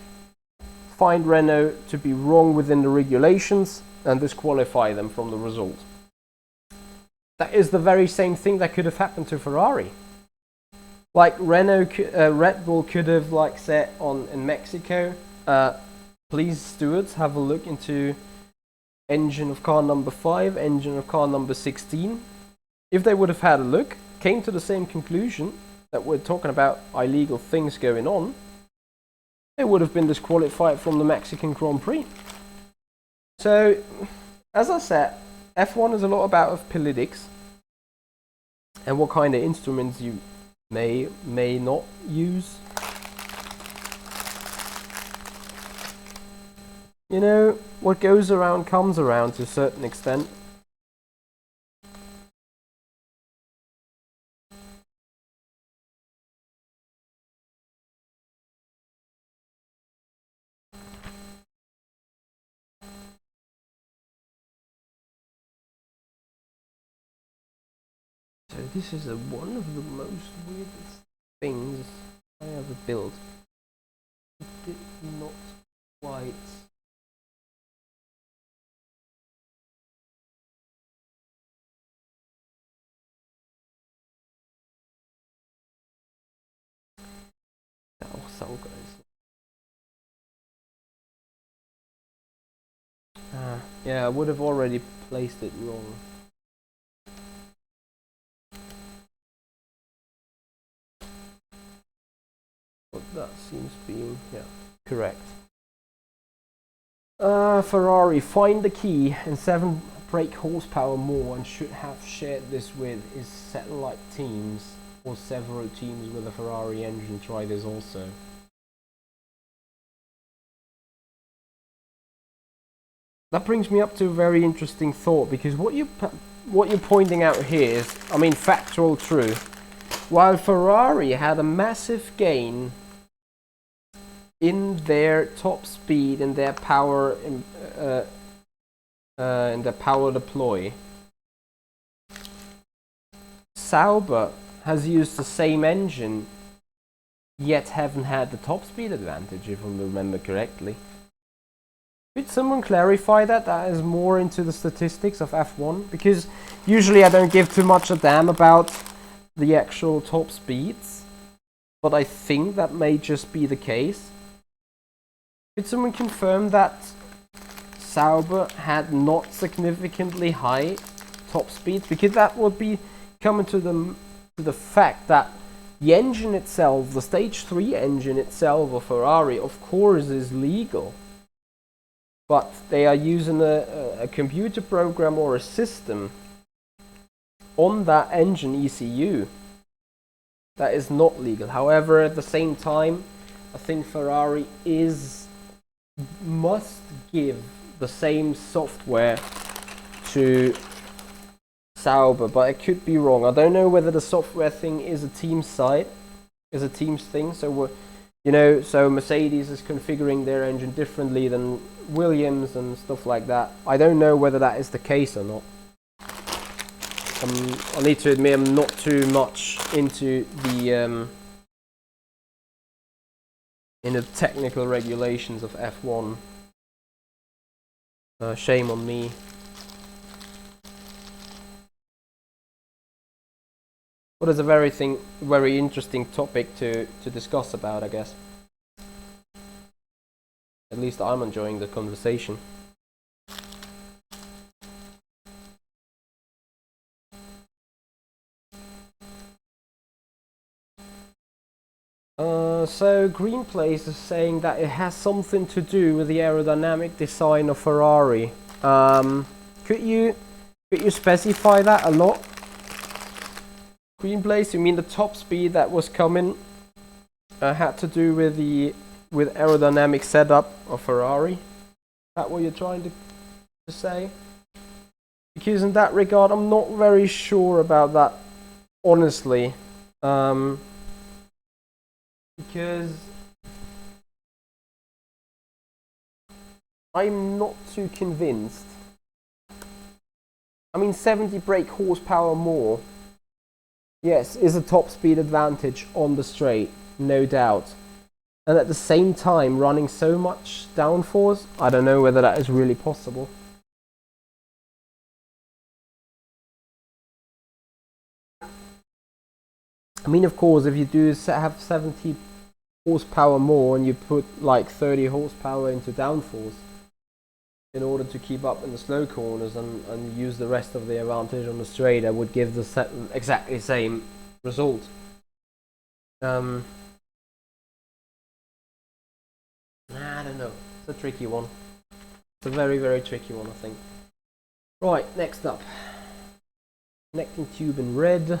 find Renault to be wrong within the regulations and disqualify them from the result. That is the very same thing that could have happened to Ferrari. Like Red Bull could have like said in Mexico, please stewards, have a look into engine of car number 5, engine of car number 16. If they would have had a look, came to the same conclusion that we're talking about illegal things going on, they would have been disqualified from the Mexican Grand Prix. So, as I said, F1 is a lot about politics and what kind of instruments you may not use. You know, what goes around comes around to a certain extent. So this is one of the most weirdest things I ever built. It did not quite... yeah, I would have already placed it wrong. But that seems being, yeah, correct. Ferrari, find the key and 7 brake horsepower more, and should have shared this with is satellite teams or several teams with a Ferrari engine. Try this also. that brings me up to a very interesting thought, because what you're pointing out here is, I mean, factual true. While Ferrari had a massive gain in their top speed and their power in their power deploy, Sauber has used the same engine, yet haven't had the top speed advantage, if I remember correctly. Could someone clarify that? That is more into the statistics of F1, because usually I don't give too much a damn about the actual top speeds, but I think that may just be the case. Could someone confirm that Sauber had not significantly high top speeds? Because that would be coming to the fact that the engine itself, the stage 3 engine itself of Ferrari, of course is legal, but they are using a computer program or a system on that engine ECU that is not legal. However, at the same time, I think Ferrari must give the same software to Sauber, but I could be wrong. I don't know whether the software thing is a team site, is a team's thing. So so Mercedes is configuring their engine differently than Williams and stuff like that. I don't know whether that is the case or not. I need to admit I'm not too much into the technical regulations of F1. Shame on me. But it's a very interesting topic to discuss about, I guess. At least I'm enjoying the conversation. So Greenplace is saying that it has something to do with the aerodynamic design of Ferrari. Could you specify that a lot? Greenplace, you mean the top speed that was coming had to do with aerodynamic setup of Ferrari? Is that what you're trying to say? Because in that regard, I'm not very sure about that, honestly. Because I'm not too convinced. I mean, 70 brake horsepower more, yes, is a top speed advantage on the straight, no doubt. And at the same time, running so much downforce, I don't know whether that is really possible. I mean, of course, if you do have 70 horsepower more and you put like 30 horsepower into downforce in order to keep up in the slow corners and use the rest of the advantage on the straight, that would give the exactly same result. I don't know. It's a tricky one. It's a very, very tricky one, I think. Right, next up. Connecting tube in red.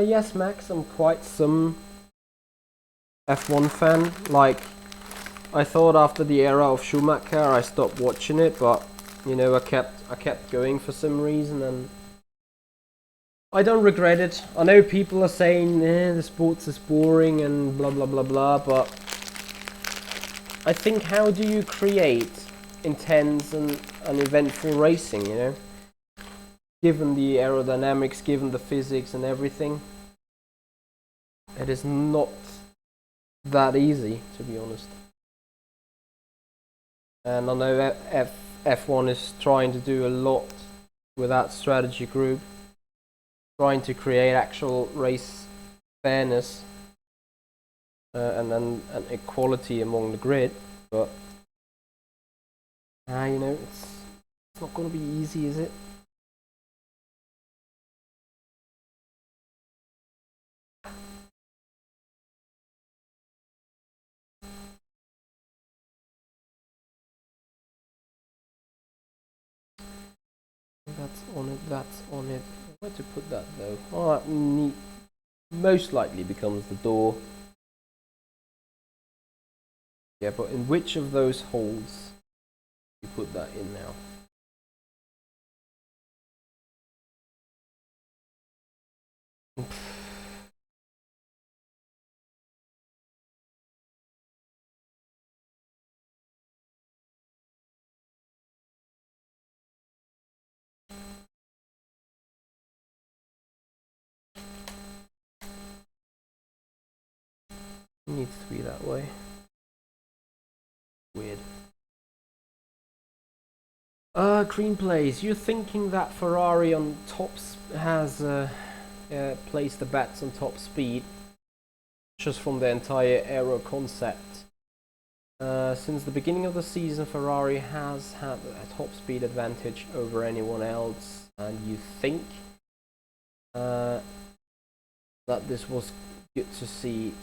Yes, Max, I'm quite some F1 fan. Like, I thought after the era of Schumacher I stopped watching it, but you know, I kept going for some reason, and I don't regret it. I know people are saying the sports is boring and blah blah blah blah, but I think, how do you create intense and eventful racing, you know? Given the aerodynamics, given the physics and everything, it is not that easy, to be honest. And I know F1 is trying to do a lot with that strategy group, trying to create actual race fairness and equality among the grid, but you know, it's not going to be easy, is it? that's on it, that's on it. Where to put that though? Oh, that most likely becomes the door. Yeah, but in which of those holes you put that in now? It needs to be that way. Weird. Green plays. You're thinking that Ferrari on has placed the bets on top speed just from the entire aero concept. Since the beginning of the season, Ferrari has had a top speed advantage over anyone else, and you think that this was good to see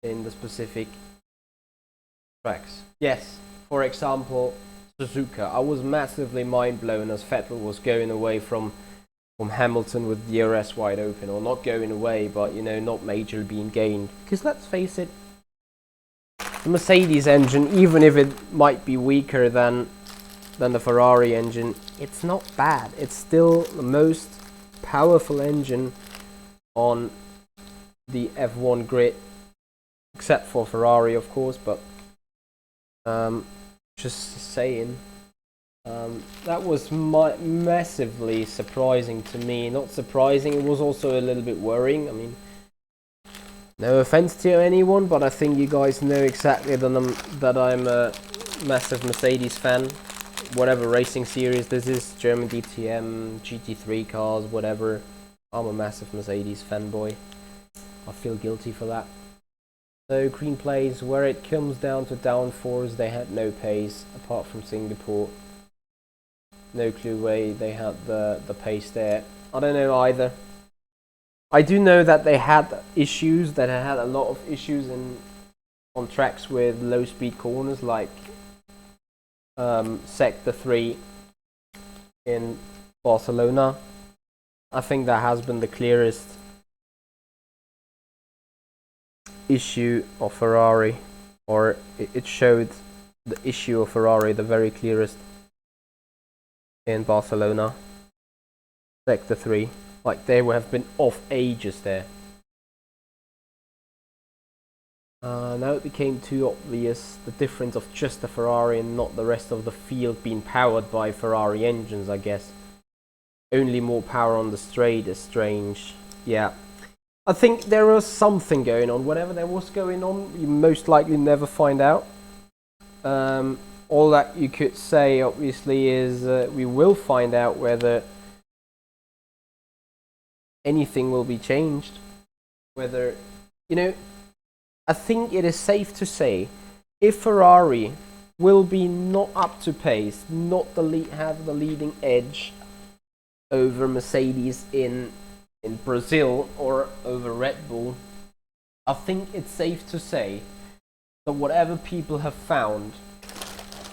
in the specific tracks. Yes, for example, Suzuka. I was massively mind blown as Vettel was going away from Hamilton with the DRS wide open, or not going away, but you know, not majorly being gained. Because let's face it, the Mercedes engine, even if it might be weaker than the Ferrari engine, it's not bad. It's still the most powerful engine on the F1 grid, except for Ferrari, of course. But just saying, that was massively surprising to me. Not surprising, it was also a little bit worrying. I mean, no offense to anyone, but I think you guys know exactly that I'm a massive Mercedes fan. Whatever racing series this is, German DTM, GT3 cars, whatever. I'm a massive Mercedes fanboy. I feel guilty for that. So green plays, where it comes down to downforce, they had no pace apart from Singapore. No clue why they had the pace there. I don't know either. I do know that they had issues, that I had a lot of issues on tracks with low speed corners, like Sector 3 in Barcelona. I think that has been the clearest issue of Ferrari, or it showed the issue of Ferrari the very clearest in Barcelona. Sector 3. Like, they would have been off ages there. Now it became too obvious, the difference of just the Ferrari and not the rest of the field being powered by Ferrari engines, I guess. Only more power on the straight is strange. Yeah. I think there was something going on. Whatever there was going on, you most likely never find out. All that you could say, obviously, is we will find out whether anything will be changed. Whether, you know, I think it is safe to say, if Ferrari will be not up to pace, not have the leading edge over Mercedes in Brazil or over Red Bull, I think it's safe to say that whatever people have found,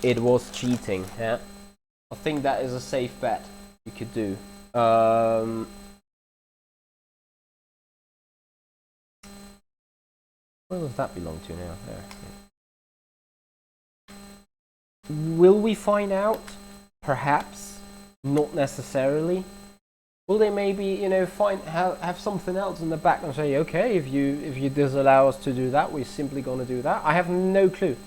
it was cheating. Yeah, I think that is a safe bet you could do. Where does that belong to now? There. Will we find out? Perhaps, not necessarily. Will they maybe, you know, have something else in the back and say, okay, if you disallow us to do that, we're simply going to do that? I have no clue.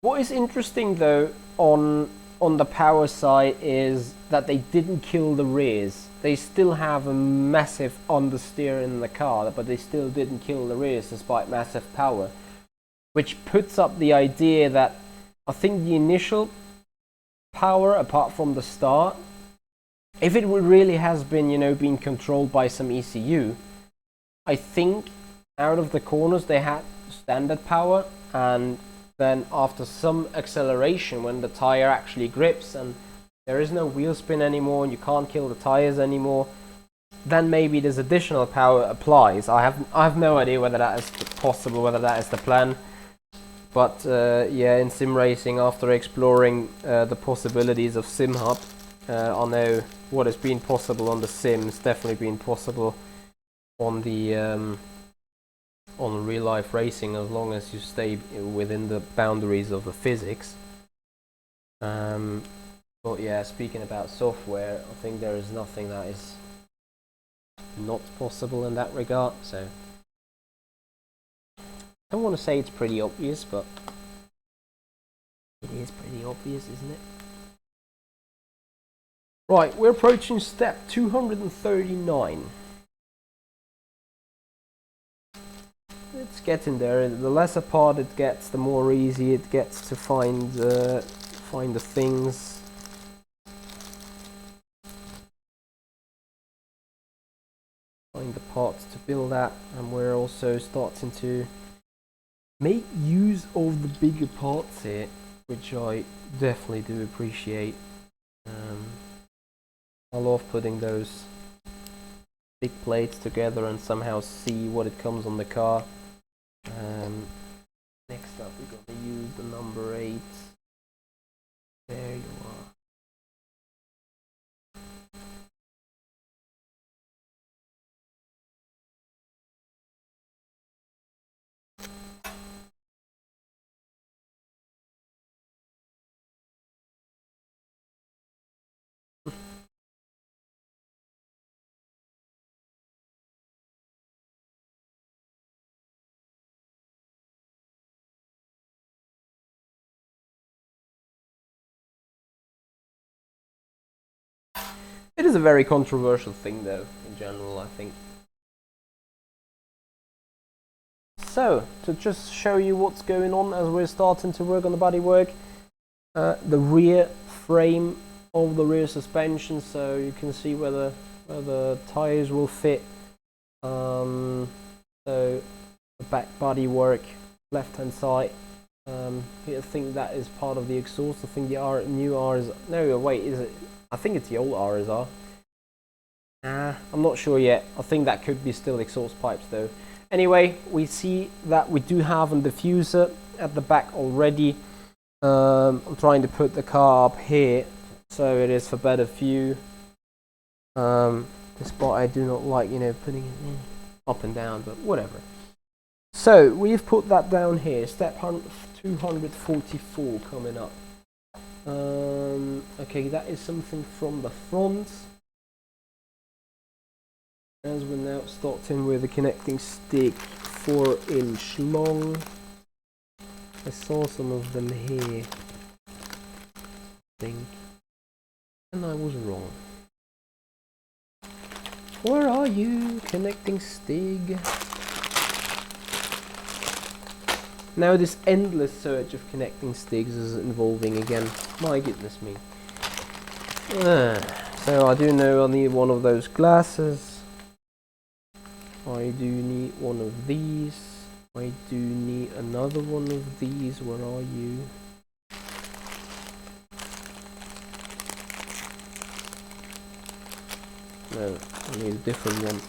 What is interesting though on the power side is that they didn't kill the rears. They still have a massive understeer in the car, but they still didn't kill the rears despite massive power, which puts up the idea that I think the initial power, apart from the start, if it really has been, you know, being controlled by some ECU, I think out of the corners they had standard power, and then after some acceleration, when the tire actually grips and there is no wheel spin anymore and you can't kill the tires anymore, then maybe this additional power applies. I have no idea whether that is possible, whether that is the plan. But yeah, in sim racing, after exploring the possibilities of SimHub, I know what has been possible on the sims definitely been possible on the on real life racing, as long as you stay within the boundaries of the physics. But yeah, speaking about software, I think there is nothing that is not possible in that regard. So I don't want to say it's pretty obvious, but it is pretty obvious, isn't it? Right, we're approaching step 239. It's getting there. The lesser part it gets, the more easy it gets to find the things. Find the parts to build at, and we're also starting to make use of the bigger parts here, which I definitely do appreciate. I love putting those big plates together and somehow see what it comes on the car. Next up, we're going to use the number 8. There you are. It is a very controversial thing, though, in general, I think. So, to just show you what's going on as we're starting to work on the bodywork, the rear frame of the rear suspension, so you can see where the tires will fit. So the back bodywork, left hand side. I think that is part of the exhaust. I think the new RSR. No, wait, is it? I think it's the old RSR. I'm not sure yet. I think that could be still exhaust pipes though. Anyway, we see that we do have a diffuser at the back already. I'm trying to put the car up here so it is for better view. This spot I do not like, you know, putting it in up and down, but whatever. So we've put that down here. Step 244 coming up. Okay, that is something from the front. As we're now starting with a connecting stick, 4-inch long. I saw some of them here, I think, and I was wrong. Where are you, connecting stick? Now this endless search of connecting sticks is involving again. My goodness me. So I do know I need one of those glasses. I do need one of these. I do need another one of these. Where are you? No, I need a different one.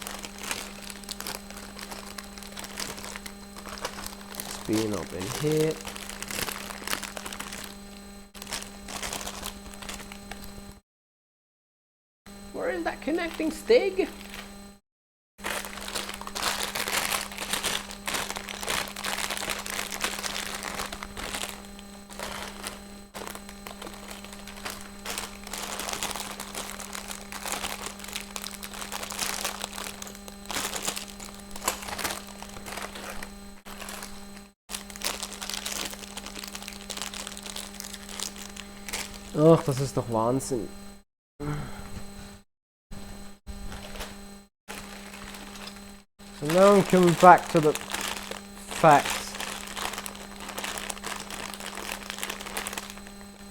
Being up in here. Where is that connecting stick? Ach, das ist doch Wahnsinn. So now I'm coming back to the facts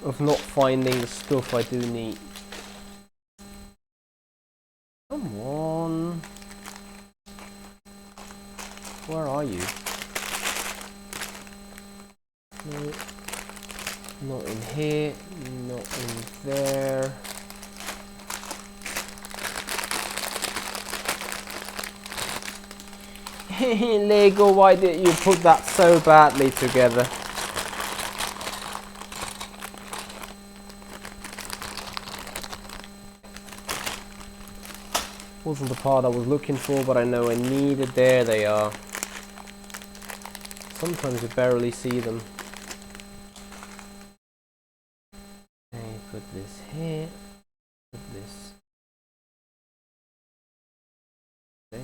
of not finding the stuff I do need. Come on. Where are you? No, not in here, not in there. Lego, why did you put that so badly together? Wasn't the part I was looking for, but I know I need it. There they are. Sometimes you barely see them. Okay, put this here. Put this there.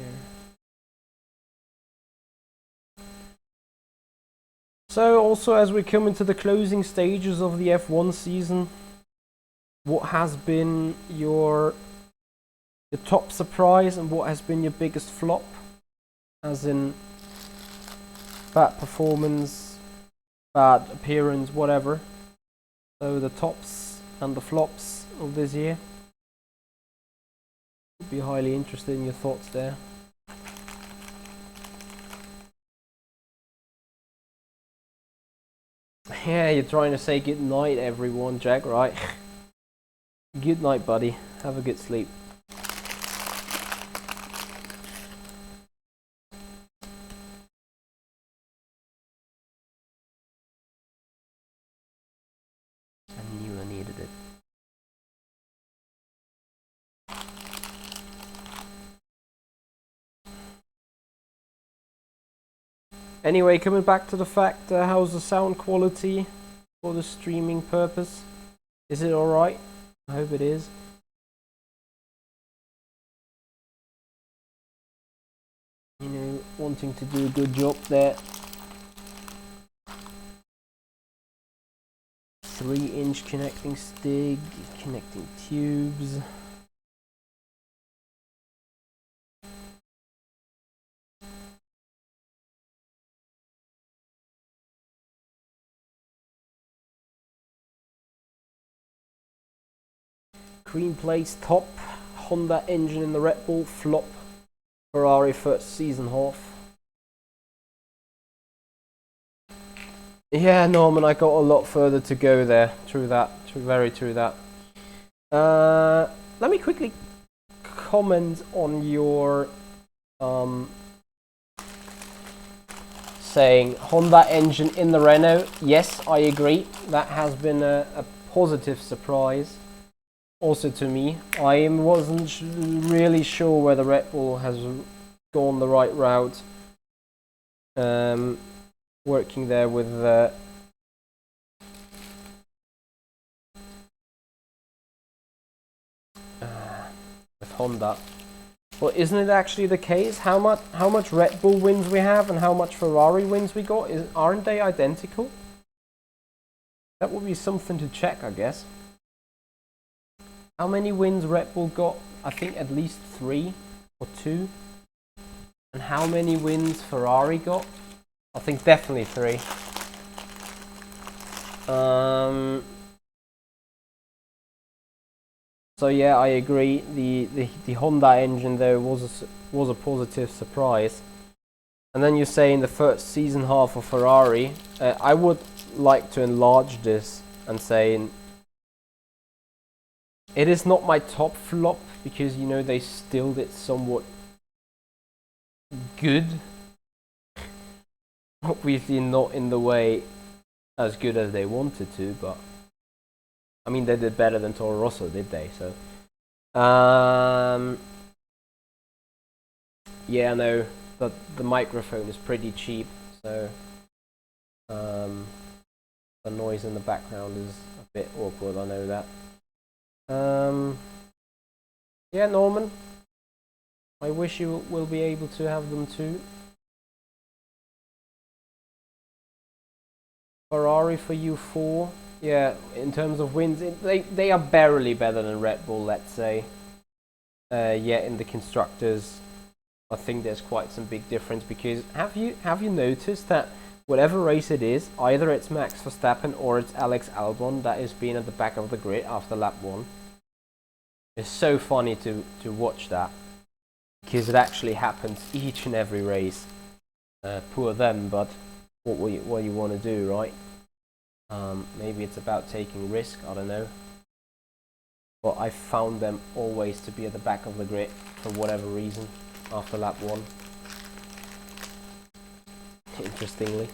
So also, as we come into the closing stages of the F1 season, what has been your top surprise and what has been your biggest flop? As in bad performance, bad appearance, whatever. So the tops and the flops of this year. Would be highly interested in your thoughts there. Yeah, you're trying to say good night everyone, Jack, right? Good night, buddy. Have a good sleep. I knew I needed it. Anyway, coming back to the fact, how's the sound quality for the streaming purpose? Is it alright? I hope it is. You know, wanting to do a good job there. 3-inch connecting stick, connecting tubes. Green plates top, Honda engine in the Red Bull, flop, Ferrari first season half. Yeah, Norman, I got a lot further to go there. True that, very true that. Let me quickly comment on your saying Honda engine in the Renault. Yes, I agree. That has been a positive surprise. Also to me, I wasn't really sure whether Red Bull has gone the right route. Working there with Honda. Well, isn't it actually the case? How much Red Bull wins we have and how much Ferrari wins we got? Aren't they identical? That would be something to check, I guess. How many wins Red Bull got? I think at least 3 or 2. And how many wins Ferrari got? I think definitely 3. So yeah, I agree. The Honda engine though was a positive surprise. And then you say in the first season half of Ferrari, I would like to enlarge this and say it is not my top flop because you know they still did somewhat good. Obviously not in the way as good as they wanted to, but I mean they did better than Toro Rosso, did they? So yeah, no, but the microphone is pretty cheap, so the noise in the background is a bit awkward, I know that. Yeah, Norman, I wish you will be able to have them too. Ferrari for you 4. Yeah, in terms of wins, they are barely better than Red Bull, let's say. Yeah, in the constructors, I think there's quite some big difference because have you noticed that whatever race it is, either it's Max Verstappen or it's Alex Albon that is being at the back of the grid after lap 1. It's so funny to watch that because it actually happens each and every race. Poor them, but what you want to do, right? Maybe it's about taking risk, I don't know. But I found them always to be at the back of the grid for whatever reason after lap 1. Interestingly.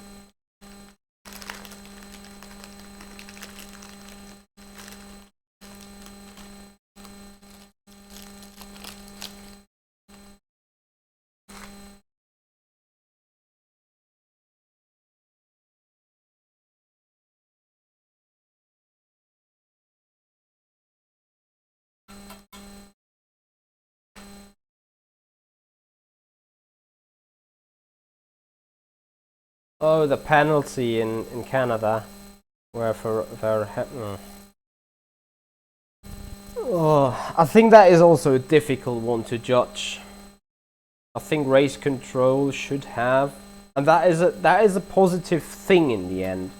Oh, the penalty in Canada, where for oh, I think that is also a difficult one to judge. I think race control should have, and that is a positive thing in the end.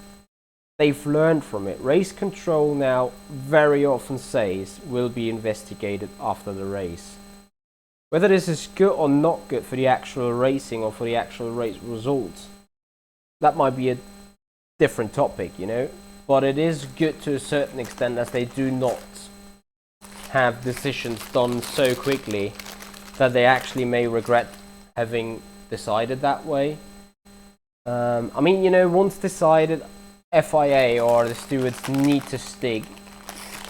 They've learned from it. Race control now very often says will be investigated after the race. Whether this is good or not good for the actual racing or for the actual race results, that might be a different topic, you know. But it is good to a certain extent, as they do not have decisions done so quickly that they actually may regret having decided that way. I mean, you know, once decided, FIA or the stewards need to stick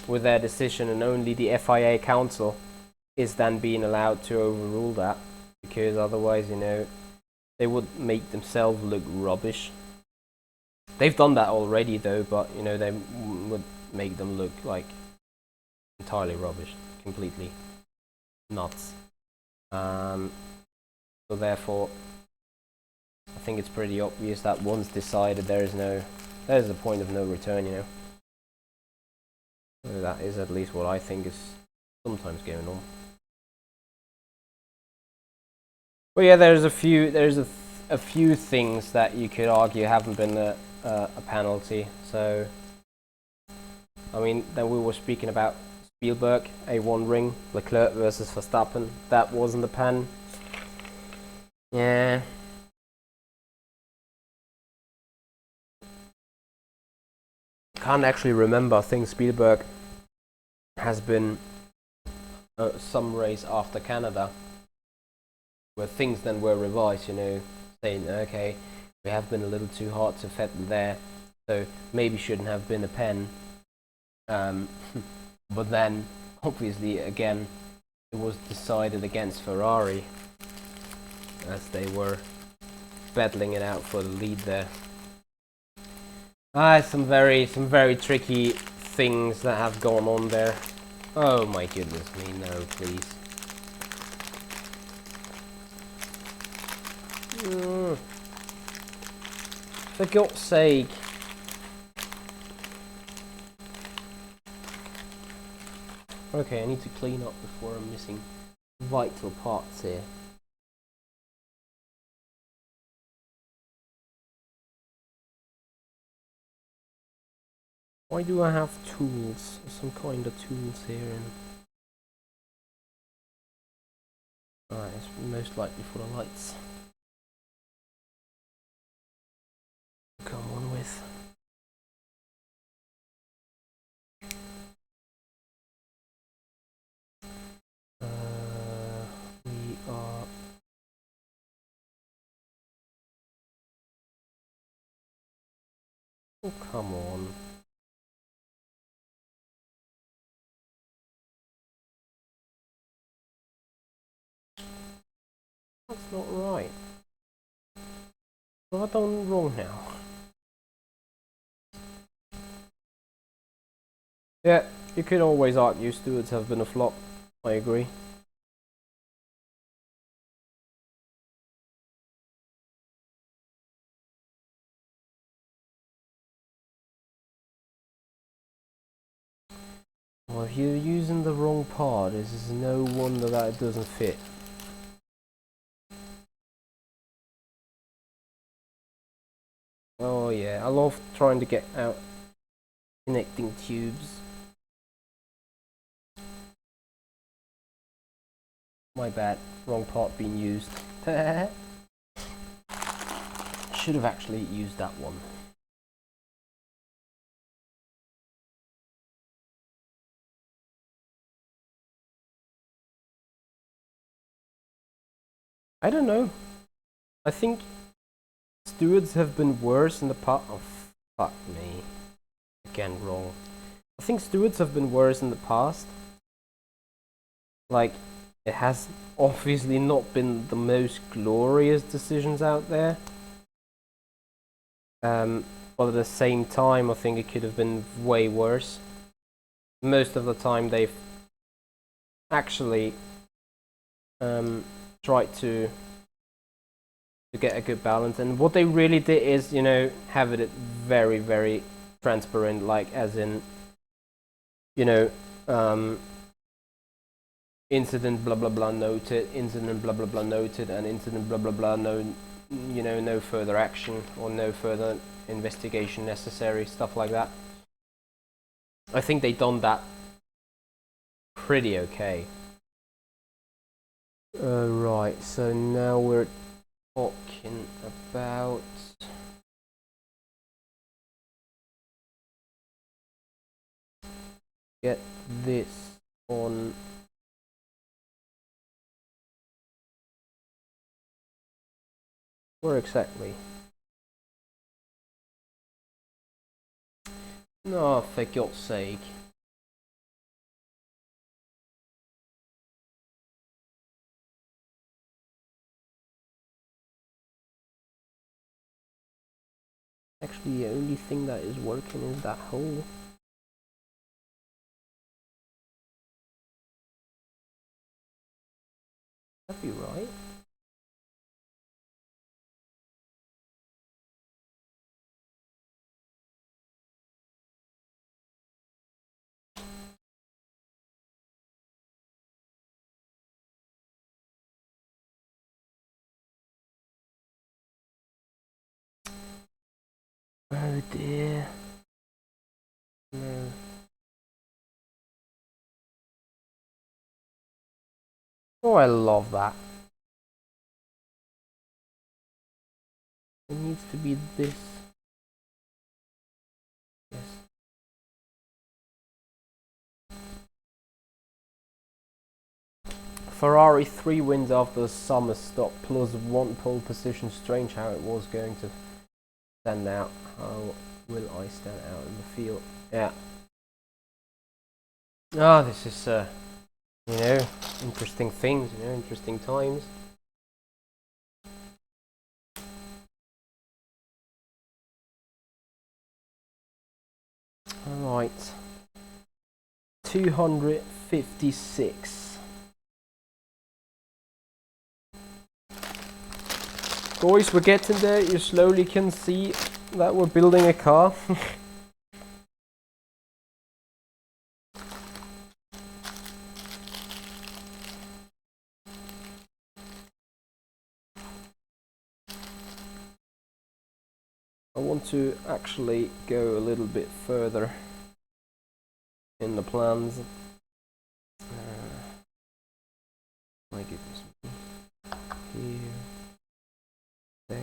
with their decision, and only the FIA council is then being allowed to overrule that, because otherwise, you know, they would make themselves look rubbish. They've done that already though, but you know, they would make them look like entirely rubbish, completely nuts. So therefore, I think it's pretty obvious that once decided, there's a point of no return, you know. So that is at least what I think is sometimes going on. But yeah, there's a few things that you could argue haven't been a penalty. So I mean, then we were speaking about Spielberg, A1 ring, Leclerc versus Verstappen. That wasn't a pen. Yeah. Can't actually remember. I think Spielberg has been some race after Canada where things then were revised, you know, saying, okay, we have been a little too hard to Vettel there, so maybe shouldn't have been a pen. But then, obviously, again, it was decided against Ferrari, as they were battling it out for the lead there. Some very tricky things that have gone on there. Oh my goodness me, no, please. For God's sake. Okay, I need to clean up before I'm missing vital parts here. Why do I have tools? Some kind of tools here. Alright, it's most likely for the lights. Come on with. We are. Oh, come on. That's not right. What have I done wrong now? Yeah, you could always argue stewards have been a flop. I agree. Well, if you're using the wrong part, this is no wonder that it doesn't fit. Oh yeah, I love trying to get out connecting tubes. My bad, wrong part being used. Should have actually used that one. I don't know. I think stewards have been worse in the past. Oh, fuck me. Again, wrong. I think stewards have been worse in the past. Like, it has obviously not been the most glorious decisions out there. But at the same time, I think it could have been way worse. Most of the time, they've actually tried to to get a good balance. And what they really did is, you know, have it very, very transparent, like as in, you know, incident blah blah blah noted, incident blah blah blah noted, and incident blah blah blah no, you know, no further action or no further investigation necessary, stuff like that. I think they done that pretty okay. Right, so now we're talking about get this on where exactly? No, for God's sake. Actually, the only thing that is working is that hole. That'd be right. Oh dear. No. Oh, I love that. It needs to be this. Yes. Ferrari 3 wins after the summer stop plus 1 pole position. Strange how it was going to stand out. How will I stand out in the field? Yeah. Ah, this is you know, interesting things, you know, interesting times. Alright. 256. Boys, we're getting there. You slowly can see that we're building a car. I want to actually go a little bit further in the plans. My goodness. Here. There.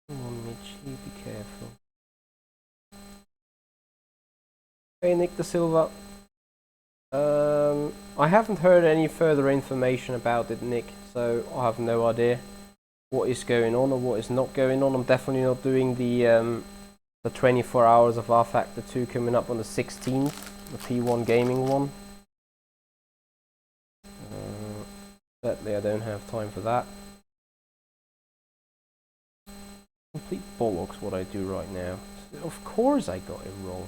Come on, Mitch, you be careful. Hey, Nick da Silva. I haven't heard any further information about it, Nick, so I have no idea what is going on or what is not going on. I'm definitely not doing the 24 hours of R Factor 2 coming up on the 16th, the P1 gaming one. Sadly, I don't have time for that. Complete bollocks what I do right now. Of course I got it wrong.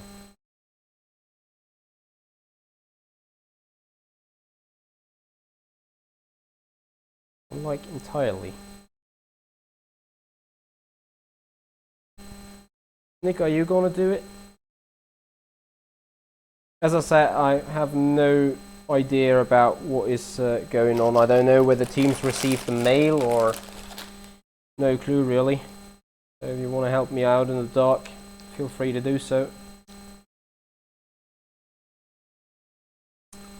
Like entirely. Nick, are you gonna do it? As I said, I have no idea about what is going on. I don't know whether teams received the mail or no clue really. So if you want to help me out in the dark, feel free to do so.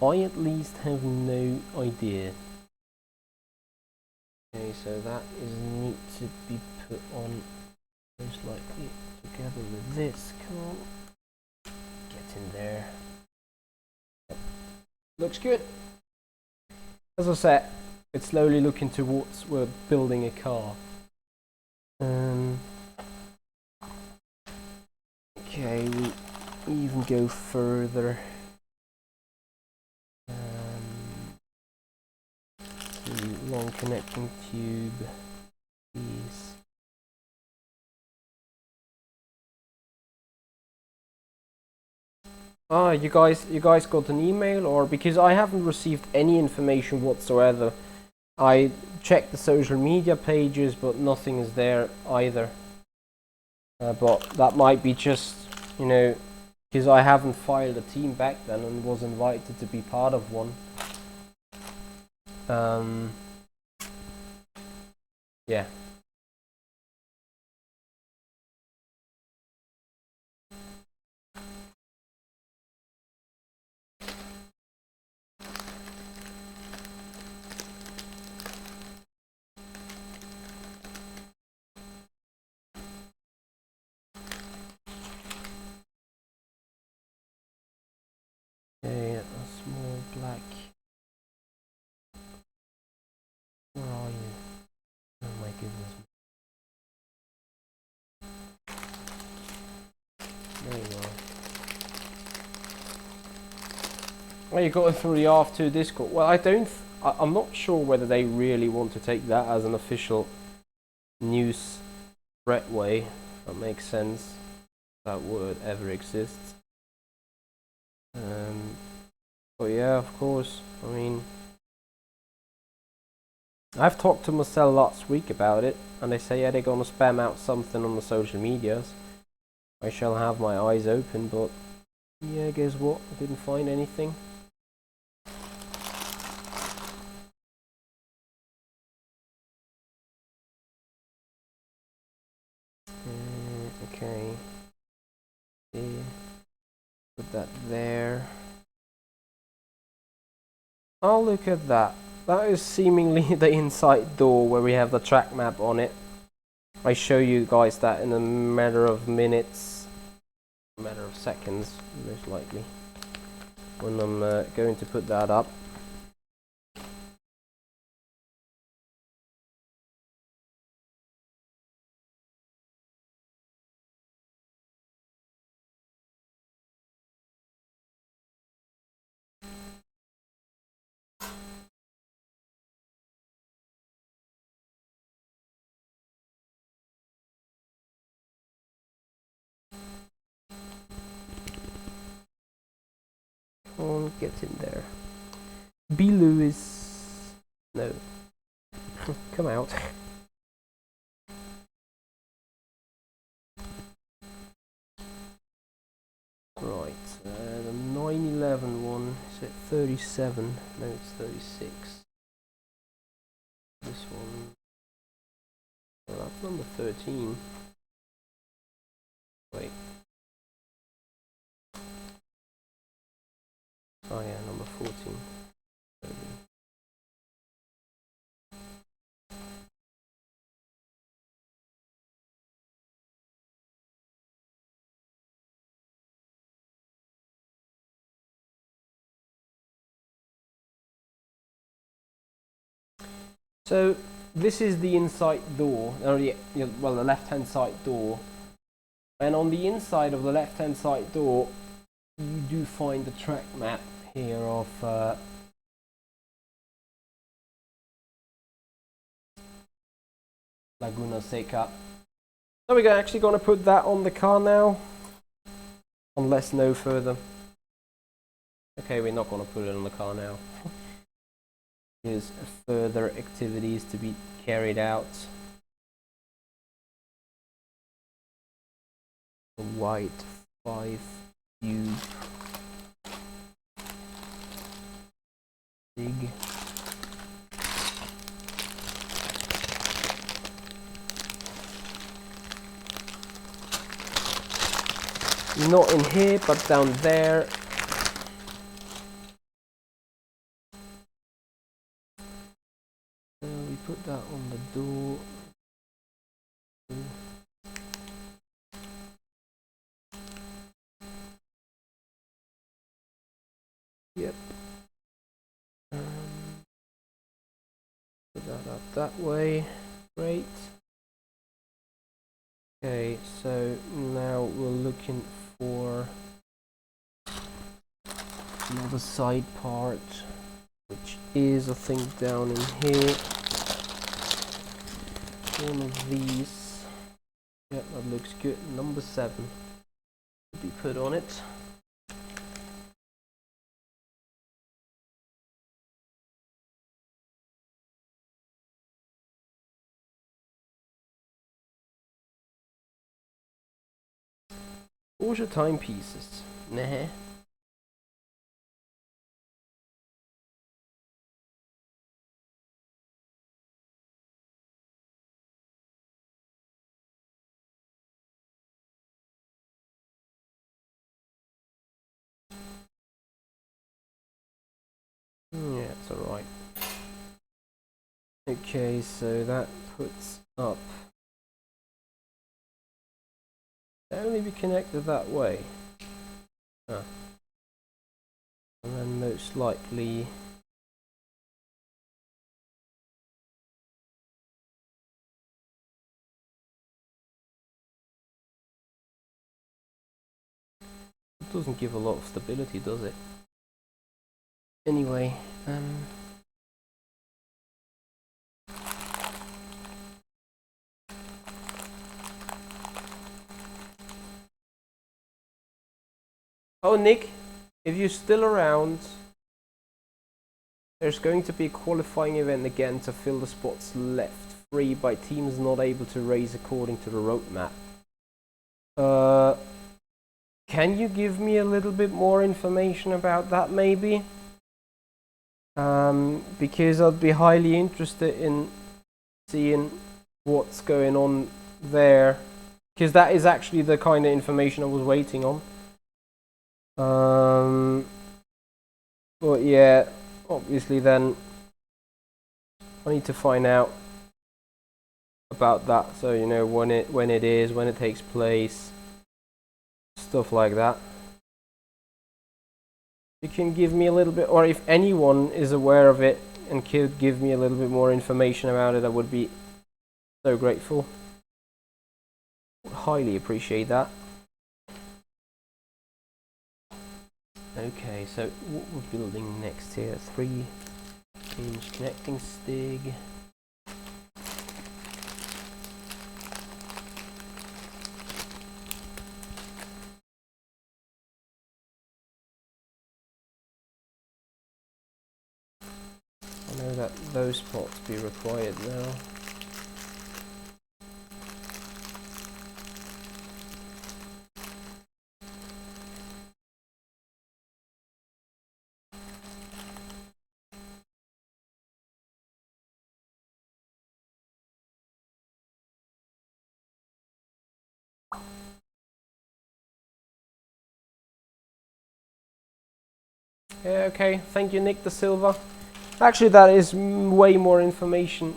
I at least have no idea. Okay, so that is need to be put on most likely together with this. Come on. Get in there. Yep. Looks good. As I said, it's slowly looking towards we're building a car. Okay, even go further. Long connecting tube is you guys got an email, or because I haven't received any information whatsoever. I checked the social media pages, but nothing is there either. But that might be just, you know, because I haven't filed a team back then and was invited to be part of one. Yeah. Okay, a small black. Where are you? Oh my goodness. There you are. Well, you got it through the R2 Discord. Well, I'm not sure whether they really want to take that as an official news threatway. If that makes sense. That word ever exists. But yeah, of course. I mean, I've talked to Marcel last week about it, and they say, yeah, they're gonna spam out something on the social medias. I shall have my eyes open, but yeah, guess what? I didn't find anything. Okay. Put that there. Oh, look at that. That is seemingly the inside door where we have the track map on it. I show you guys that in a matter of minutes, a matter of seconds, most likely, when I'm going to put that up. Come on, get in there. B. Lewis. No. Come out. Right, the 911 one is at 37. No, it's 36. This one. Well, that's number 13. Wait. Oh yeah, number 14. 30. So this is the inside door, or well, the left-hand side door. And on the inside of the left-hand side door, you do find the track map here of Laguna Seca. So we're actually going to put that on the car now, unless no further. Okay, we're not going to put it on the car now. There's further activities to be carried out. The white 5 cube. Big. Not in here, but down there. We put that on the door. Yep. Put that up that way. Great. Okay, so now we're looking for another side part, which is I think down in here. One of these. Yep, that looks good. Number 7 will be put on it. Porsche timepieces. Nah. Yeah, it's alright. Okay, so that puts up. It'll only be connected that way. Huh. And then most likely. It doesn't give a lot of stability, does it? Anyway, oh, Nick, if you're still around, there's going to be a qualifying event again to fill the spots left free by teams not able to race according to the roadmap. Can you give me a little bit more information about that, maybe? Because I'd be highly interested in seeing what's going on there, because that is actually the kind of information I was waiting on. But yeah, obviously then I need to find out about that, so you know when it takes place, stuff like that. You can give me a little bit, or if anyone is aware of it and could give me a little bit more information about it, I would be so grateful. Highly appreciate that. Okay, so what we're building next here, 3-inch connecting stig. I know that those spots be required now. Yeah, okay, thank you, Nick da Silva. Actually, that is way more information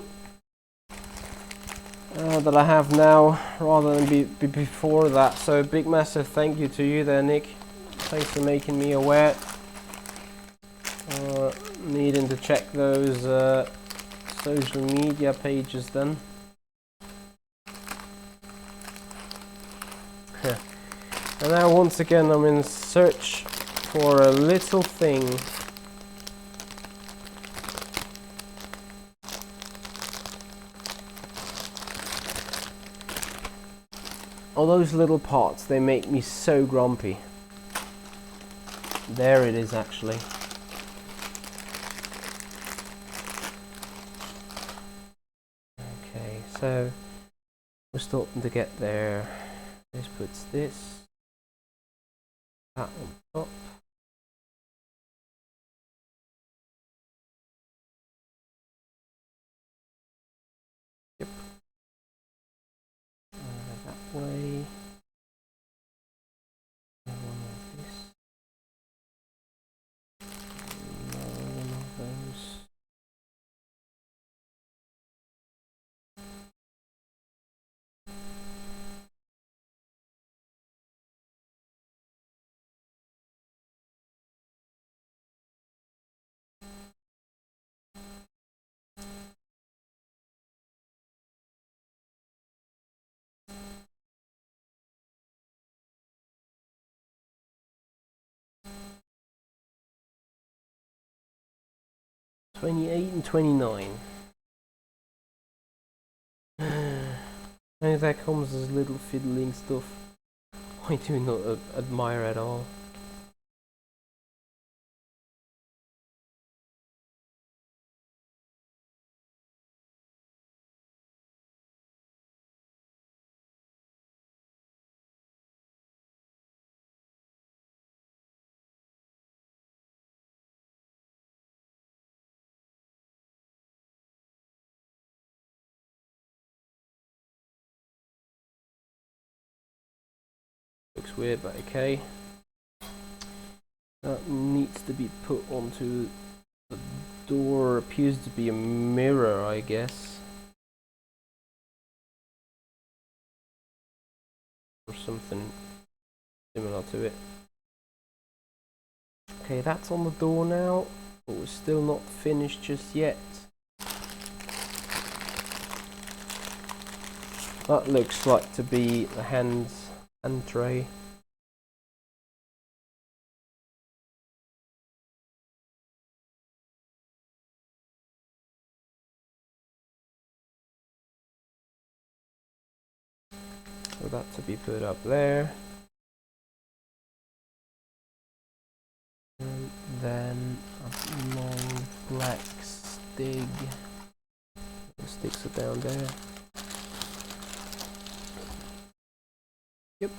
that I have now rather than before that. So big massive thank you to you there, Nick. Thanks for making me aware. Needing to check those social media pages then. And now once again I'm in search for a little thing. All those little parts, they make me so grumpy. There it is actually. Okay, so we're starting to get there. This puts this, that on top. Yep. That way. 28 and 29. And that comes as little fiddling stuff I do not admire at all. Looks weird, but okay. That needs to be put onto the door. Appears to be a mirror, I guess. Or something similar to it. Okay, that's on the door now, but we're still not finished just yet. That looks like to be the hand tray. So that to be put up there. And then a long black stick. The sticks are down there. Yep.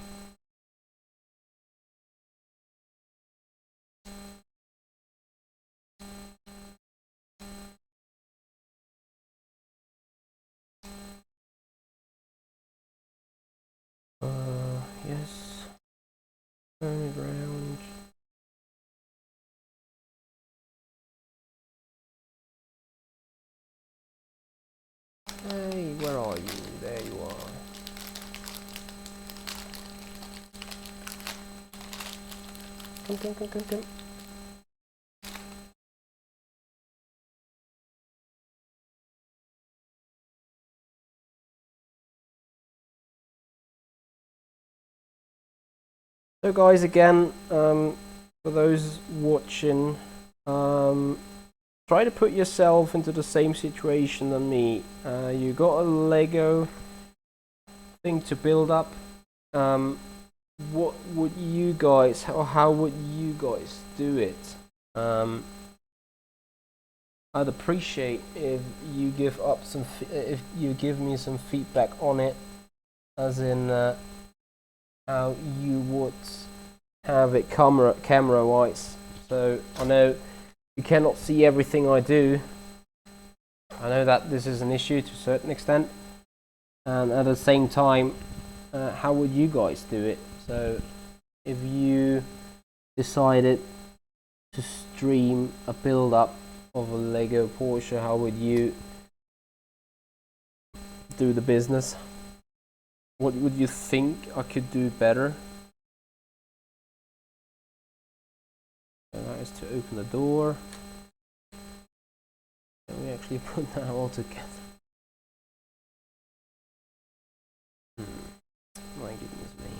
Yes. Turn it around. Hey, where are you? There you are. Come. So guys, again, for those watching, try to put yourself into the same situation than me. You got a Lego thing to build up. What would you guys, or how would you guys do it? I'd appreciate if you give up if you give me some feedback on it, as in how you would have it camera wise. So I know you cannot see everything I do. I know that this is an issue to a certain extent, and at the same time, how would you guys do it? So if you decided to stream a build up of a Lego Porsche, how would you do the business? What would you think I could do better? So that is to open the door. Can we actually put that all together? My goodness me.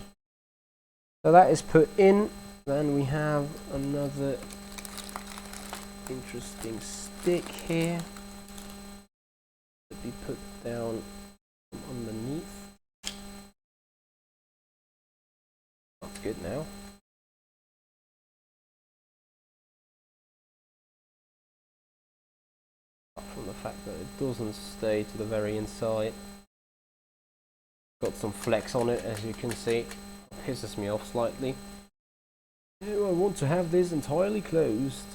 So that is put in. Then we have another interesting stick here to be put down from underneath. That's good now. Apart from the fact that it doesn't stay to the very inside. Got some flex on it, as you can see. It pisses me off slightly. Oh, I want to have this entirely closed.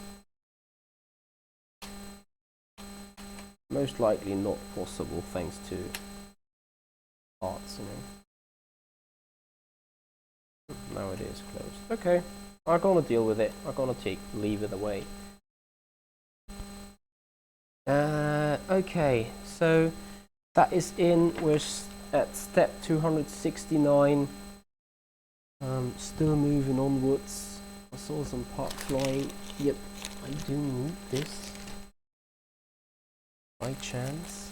Most likely not possible thanks to parts, you know. Now it is closed. Okay, I'm gonna deal with it. I'm gonna leave it away. Okay, so that is in. We're at step 269. Still moving onwards. I saw some part flying. Yep, I do need this. By chance.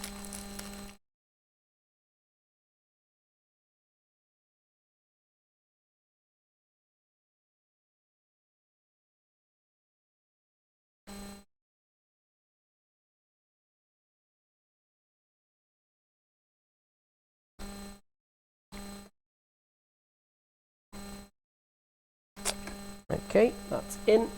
Okay, that's in.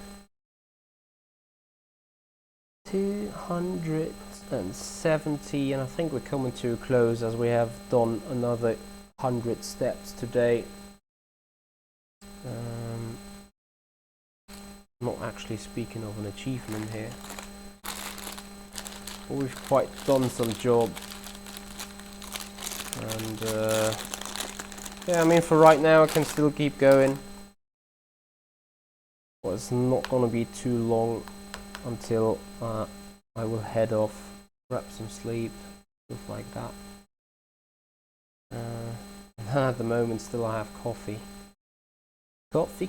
270, and I think we're coming to a close as we have done another 100 steps today. Not actually speaking of an achievement here, but we've quite done some job. And yeah, I mean, for right now I can still keep going. Well, it's not gonna be too long until I will head off, grab some sleep, stuff like that. And at the moment still I have coffee. Coffee.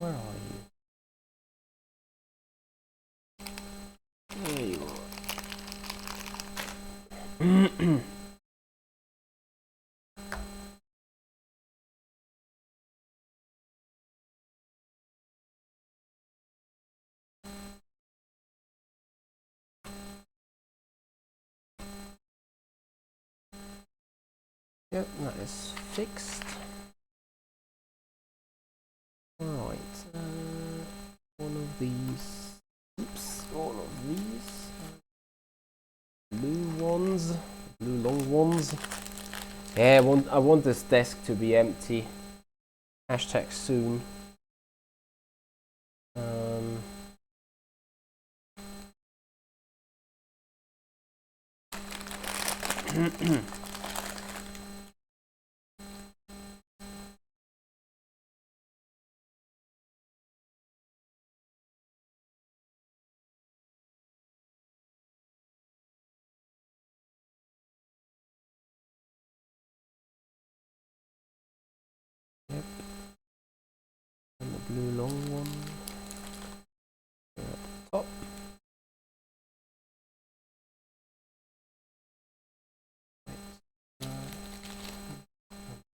Where are you? There you are. Yep, that is fixed. Alright, one of these, oops, all of these, blue ones, blue long ones. Yeah, I want this desk to be empty. Hashtag soon. Yep. And the blue long one. At the top.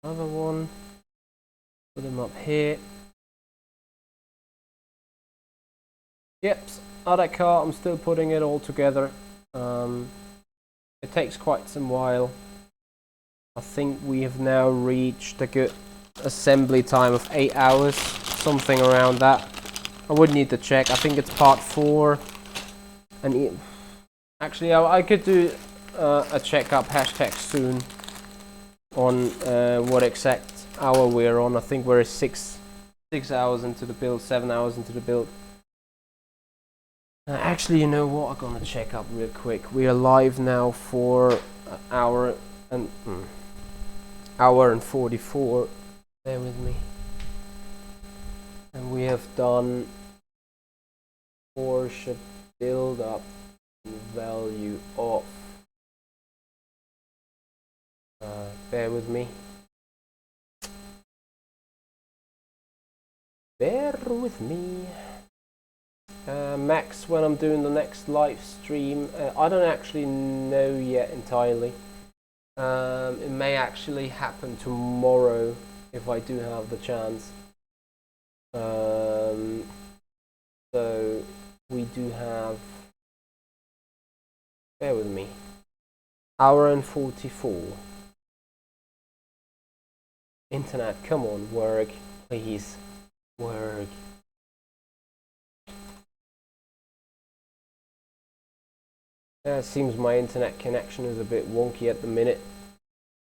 Another one. Put them up here. Yep, other car, I'm still putting it all together. It takes quite some while. I think we have now reached a good assembly time of 8 hours, something around that. I would need to check. I think it's part 4. And actually, I could do a checkup, hashtag soon, on what exact hour we're on. I think we're 6 hours into the build, 7 hours into the build. Actually, you know what? I'm gonna check up real quick. We are live now for an hour and 44. Bear with me. And we have done Porsche build up value of. Bear with me. Bear with me. Max, when I'm doing the next live stream, I don't actually know yet entirely. It may actually happen tomorrow if I do have the chance. So we do have, bear with me, hour and 44. Internet, come on, work, please, work. It seems my internet connection is a bit wonky at the minute,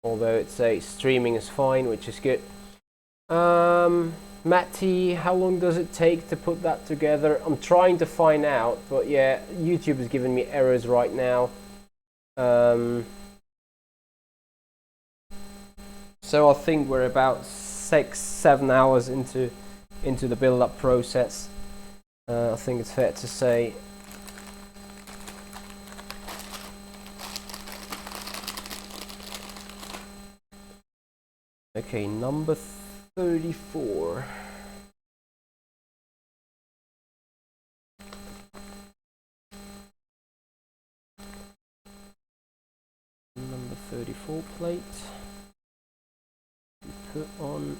although it says streaming is fine, which is good. Matty, how long does it take to put that together? I'm trying to find out, but yeah, YouTube is giving me errors right now. So I think we're about 6-7 hours into the build-up process. I think it's fair to say. Okay, number 34. Number 34 plate. You put on.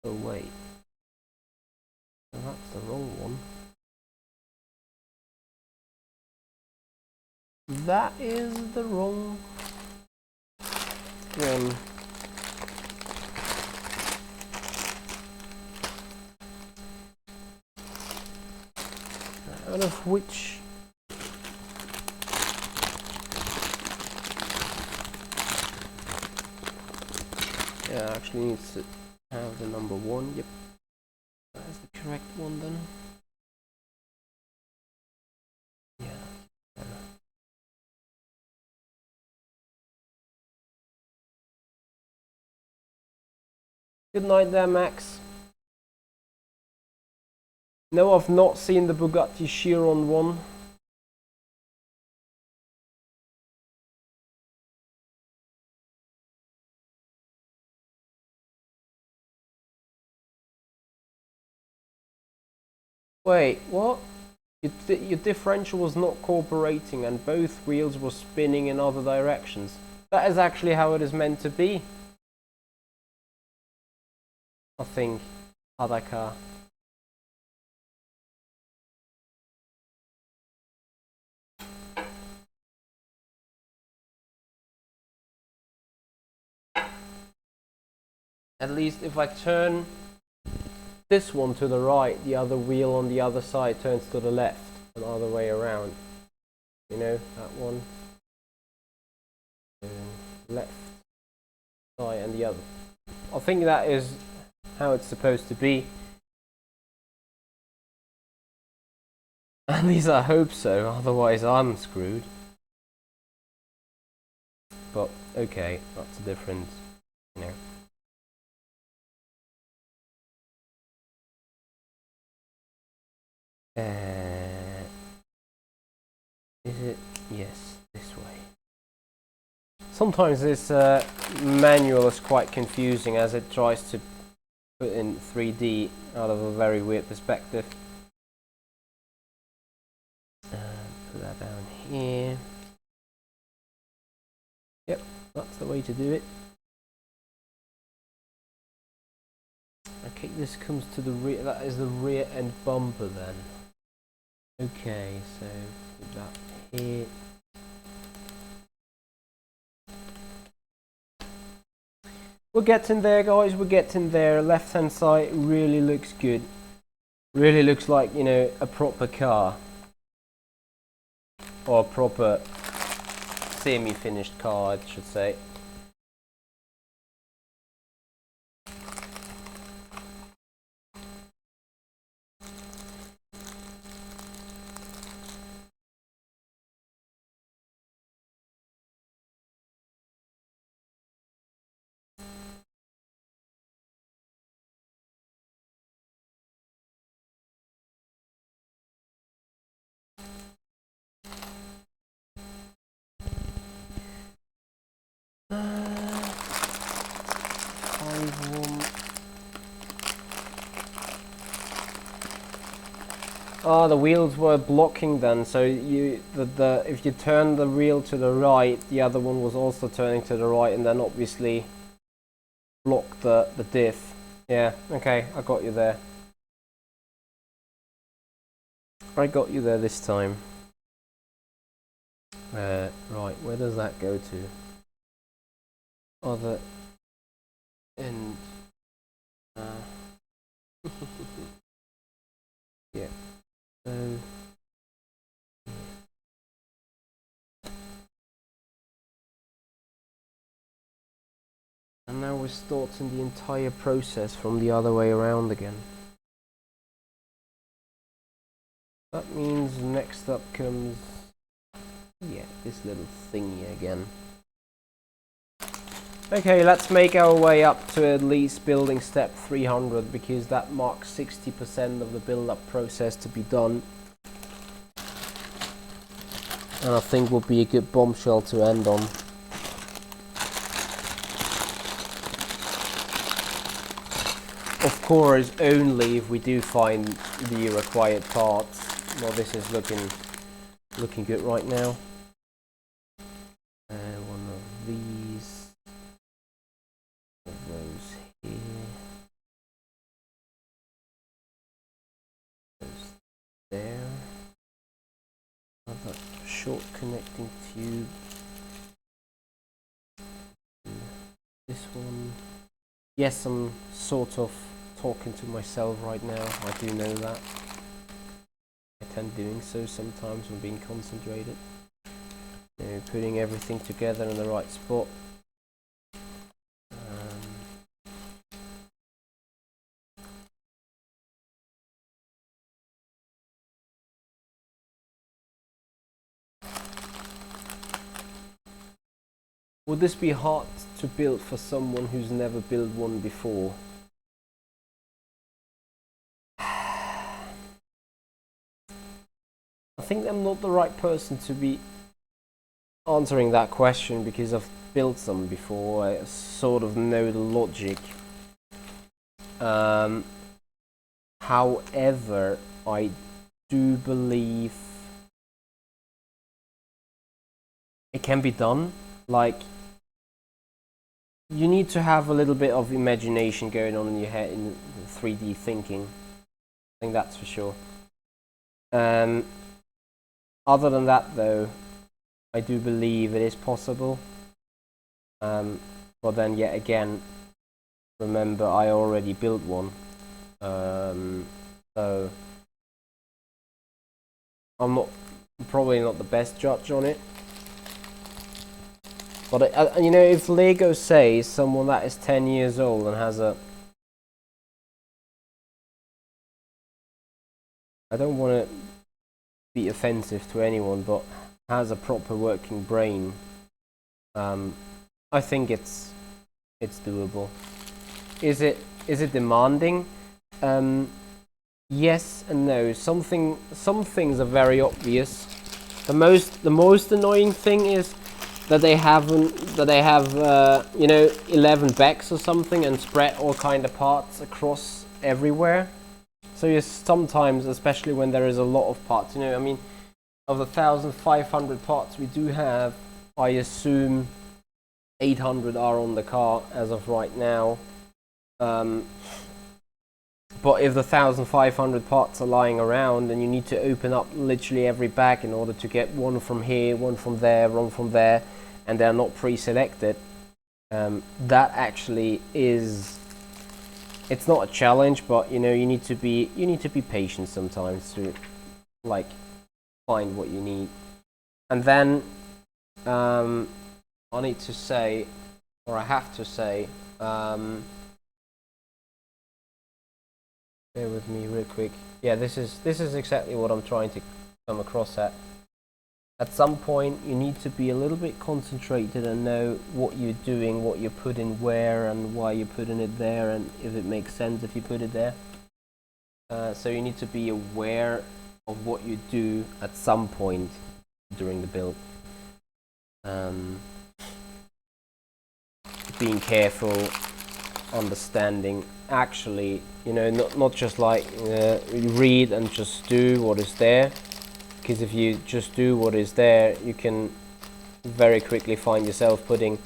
Oh wait. Oh, that's the wrong one. That is the wrong one. Out of which yeah, actually needs to have the number 1. Yep, that's the correct one then. Yeah. Good night there, Max. No, I've not seen the Bugatti Chiron one. Wait, what? Your differential was not cooperating and both wheels were spinning in other directions. That is actually how it is meant to be. I think. Other car. At least if I turn this one to the right, the other wheel on the other side turns to the left and the other way around. You know, that one. Left side and the other. I think that is how it's supposed to be. At least I hope so, otherwise I'm screwed. But okay, that's a different, you know. Is it? Yes, this way. Sometimes this manual is quite confusing as it tries to put in 3D out of a very weird perspective. Put that down here. Yep, that's the way to do it. Okay, this comes to the rear. That is the rear end bumper then. Okay, so put that here. We're getting there, guys. We're getting there. Left hand side really looks good. Really looks like, you know, a proper car. Or a proper semi-finished car, I should say. Oh, the wheels were blocking then, so if you turn the wheel to the right, the other one was also turning to the right, and then obviously block the diff. Yeah, okay, I got you there. I got you there this time. Right, where does that go to? Other end. Yeah. So. And now we're starting the entire process from the other way around again. That means next up comes, yeah, this little thingy again. Okay, let's make our way up to at least building step 300 because that marks 60% of the build-up process to be done. And I think will be a good bombshell to end on. of course only if we do find the required parts. Well, this is looking good right now. One of these, of those here, those there, another short connecting tube, this one. Yes, I'm sort of talking to myself right now, I do know that. I tend doing so sometimes when being concentrated. Putting everything together in the right spot. Would this be hard to build for someone who's never built one before? I think I'm not the right person to be answering that question because I've built some before. I sort of know the logic. However, I do believe it can be done. Like, you need to have a little bit of imagination going on in your head in 3D thinking. I think that's for sure. Other than that though, I do believe it is possible. But then yet again, remember I already built one. So I'm probably not the best judge on it. But you know, if Lego says someone that is 10 years old and has a, I don't want to be offensive to anyone, but has a proper working brain, I think it's doable. Is it demanding? Yes and no. Some things are very obvious. The most annoying thing is that they have you know, 11 backs or something and spread all kind of parts across everywhere. So you sometimes, especially when there is a lot of parts, you know, I mean, of the 1,500 parts we do have, I assume 800 are on the car as of right now. But if the 1,500 parts are lying around and you need to open up literally every bag in order to get one from here, one from there, one from there, and they're not pre-selected, that actually is, it's not a challenge, but you know, you need to be patient sometimes to like find what you need. And then I need to say, or I have to say, bear with me real quick. Yeah, this is exactly what I'm trying to come across at. At some point, you need to be a little bit concentrated and know what you're doing, what you put in where, and why you're putting it there, and if it makes sense if you put it there. So you need to be aware of what you do at some point during the build. Being careful, understanding, actually, you know, not just like you read and just do what is there, because if you just do what is there, you can very quickly find yourself putting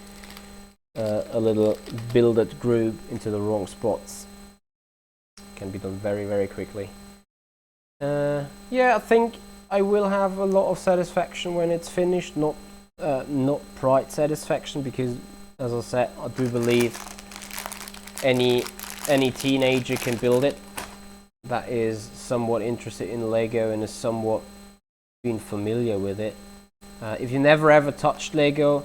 a little builded group into the wrong spots. Can be done very, very quickly. Yeah, I think I will have a lot of satisfaction when it's finished, not pride satisfaction, because as I said, I do believe any teenager can build it that is somewhat interested in Lego and is somewhat been familiar with it. If you never ever touched Lego,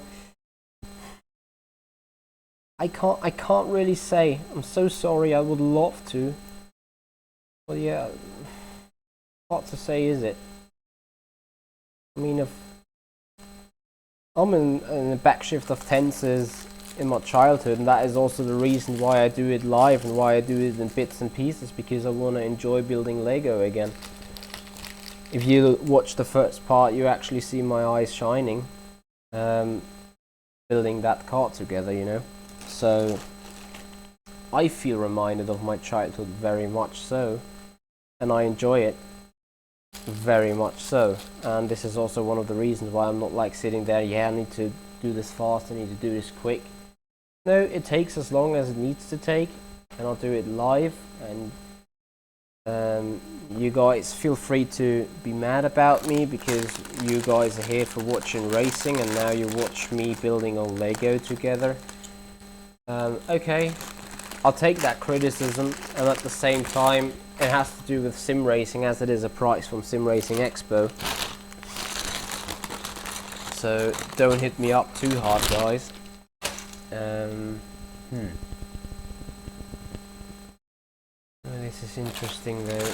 I can't really say. I'm so sorry. I would love to, but yeah, hard to say, is it? I mean, if I'm in a backshift of tenses in my childhood, and that is also the reason why I do it live and why I do it in bits and pieces, because I want to enjoy building Lego again. If you watch the first part, you actually see my eyes shining, building that car together, you know. So I feel reminded of my childhood very much so, and I enjoy it very much so. And this is also one of the reasons why I'm not like sitting there, yeah, I need to do this fast, I need to do this quick. No, it takes as long as it needs to take, and I'll do it live. And you guys feel free to be mad about me, because you guys are here for watching racing, and now you watch me building a Lego together. Okay, I'll take that criticism, and at the same time it has to do with sim racing, as it is a prize from Simracing Expo. So don't hit me up too hard, guys. Oh, this is interesting though.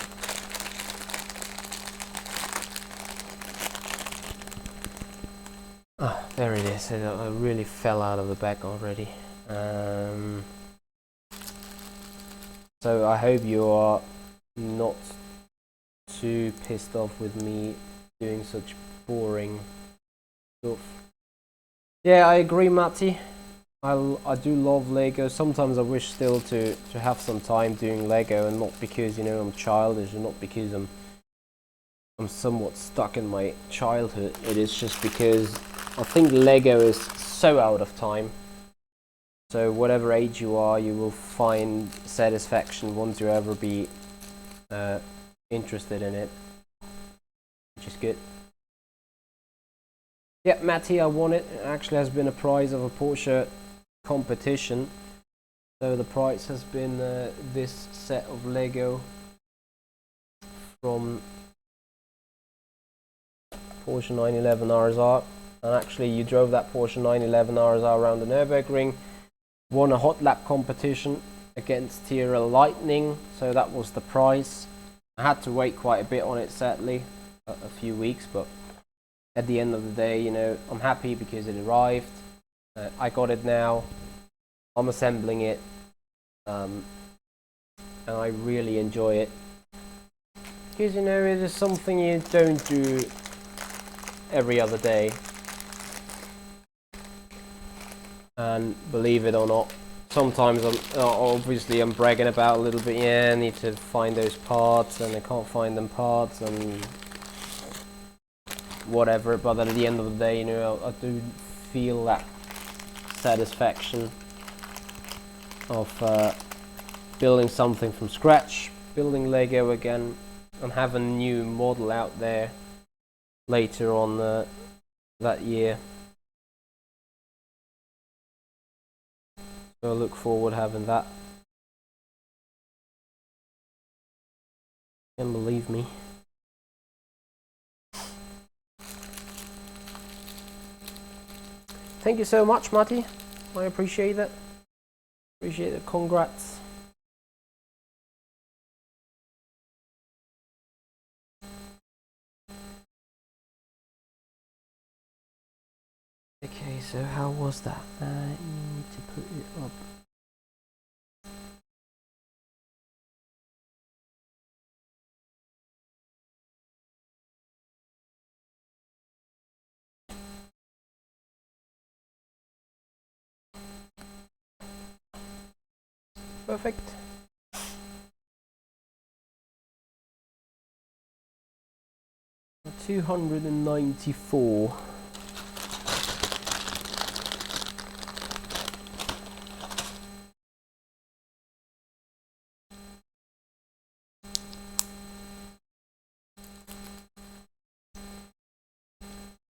Ah, there it is. I really fell out of the bag already. So I hope you are not too pissed off with me doing such boring stuff. Yeah, I agree, Matty. I do love Lego. Sometimes I wish still to have some time doing Lego, and not because, you know, I'm childish, and not because I'm somewhat stuck in my childhood. It is just because I think Lego is so out of time. So whatever age you are, you will find satisfaction once you ever be interested in it, which is good. Yeah, Matty, I won it. It actually has been a prize of a Porsche competition. So the prize has been this set of Lego from Porsche 911 RSR. And actually you drove that Porsche 911 RSR around the Nürburgring, won a Hotlap competition against Tier Lightning, so that was the prize. I had to wait quite a bit on it, sadly, a few weeks, but at the end of the day, you know, I'm happy because it arrived. I got it now. I'm assembling it, and I really enjoy it, because, you know, it is something you don't do every other day. And believe it or not, sometimes I'm bragging about a little bit, yeah, I need to find those parts, and I can't find them parts, and whatever. But at the end of the day, you know, I do feel that satisfaction of building something from scratch, building Lego again, and have a new model out there later on that year. So I look forward to having that. Can't believe me. Thank you so much, Matty. I appreciate it. Appreciate it. Congrats. Okay, so how was that? You need to put it up. Perfect. $294.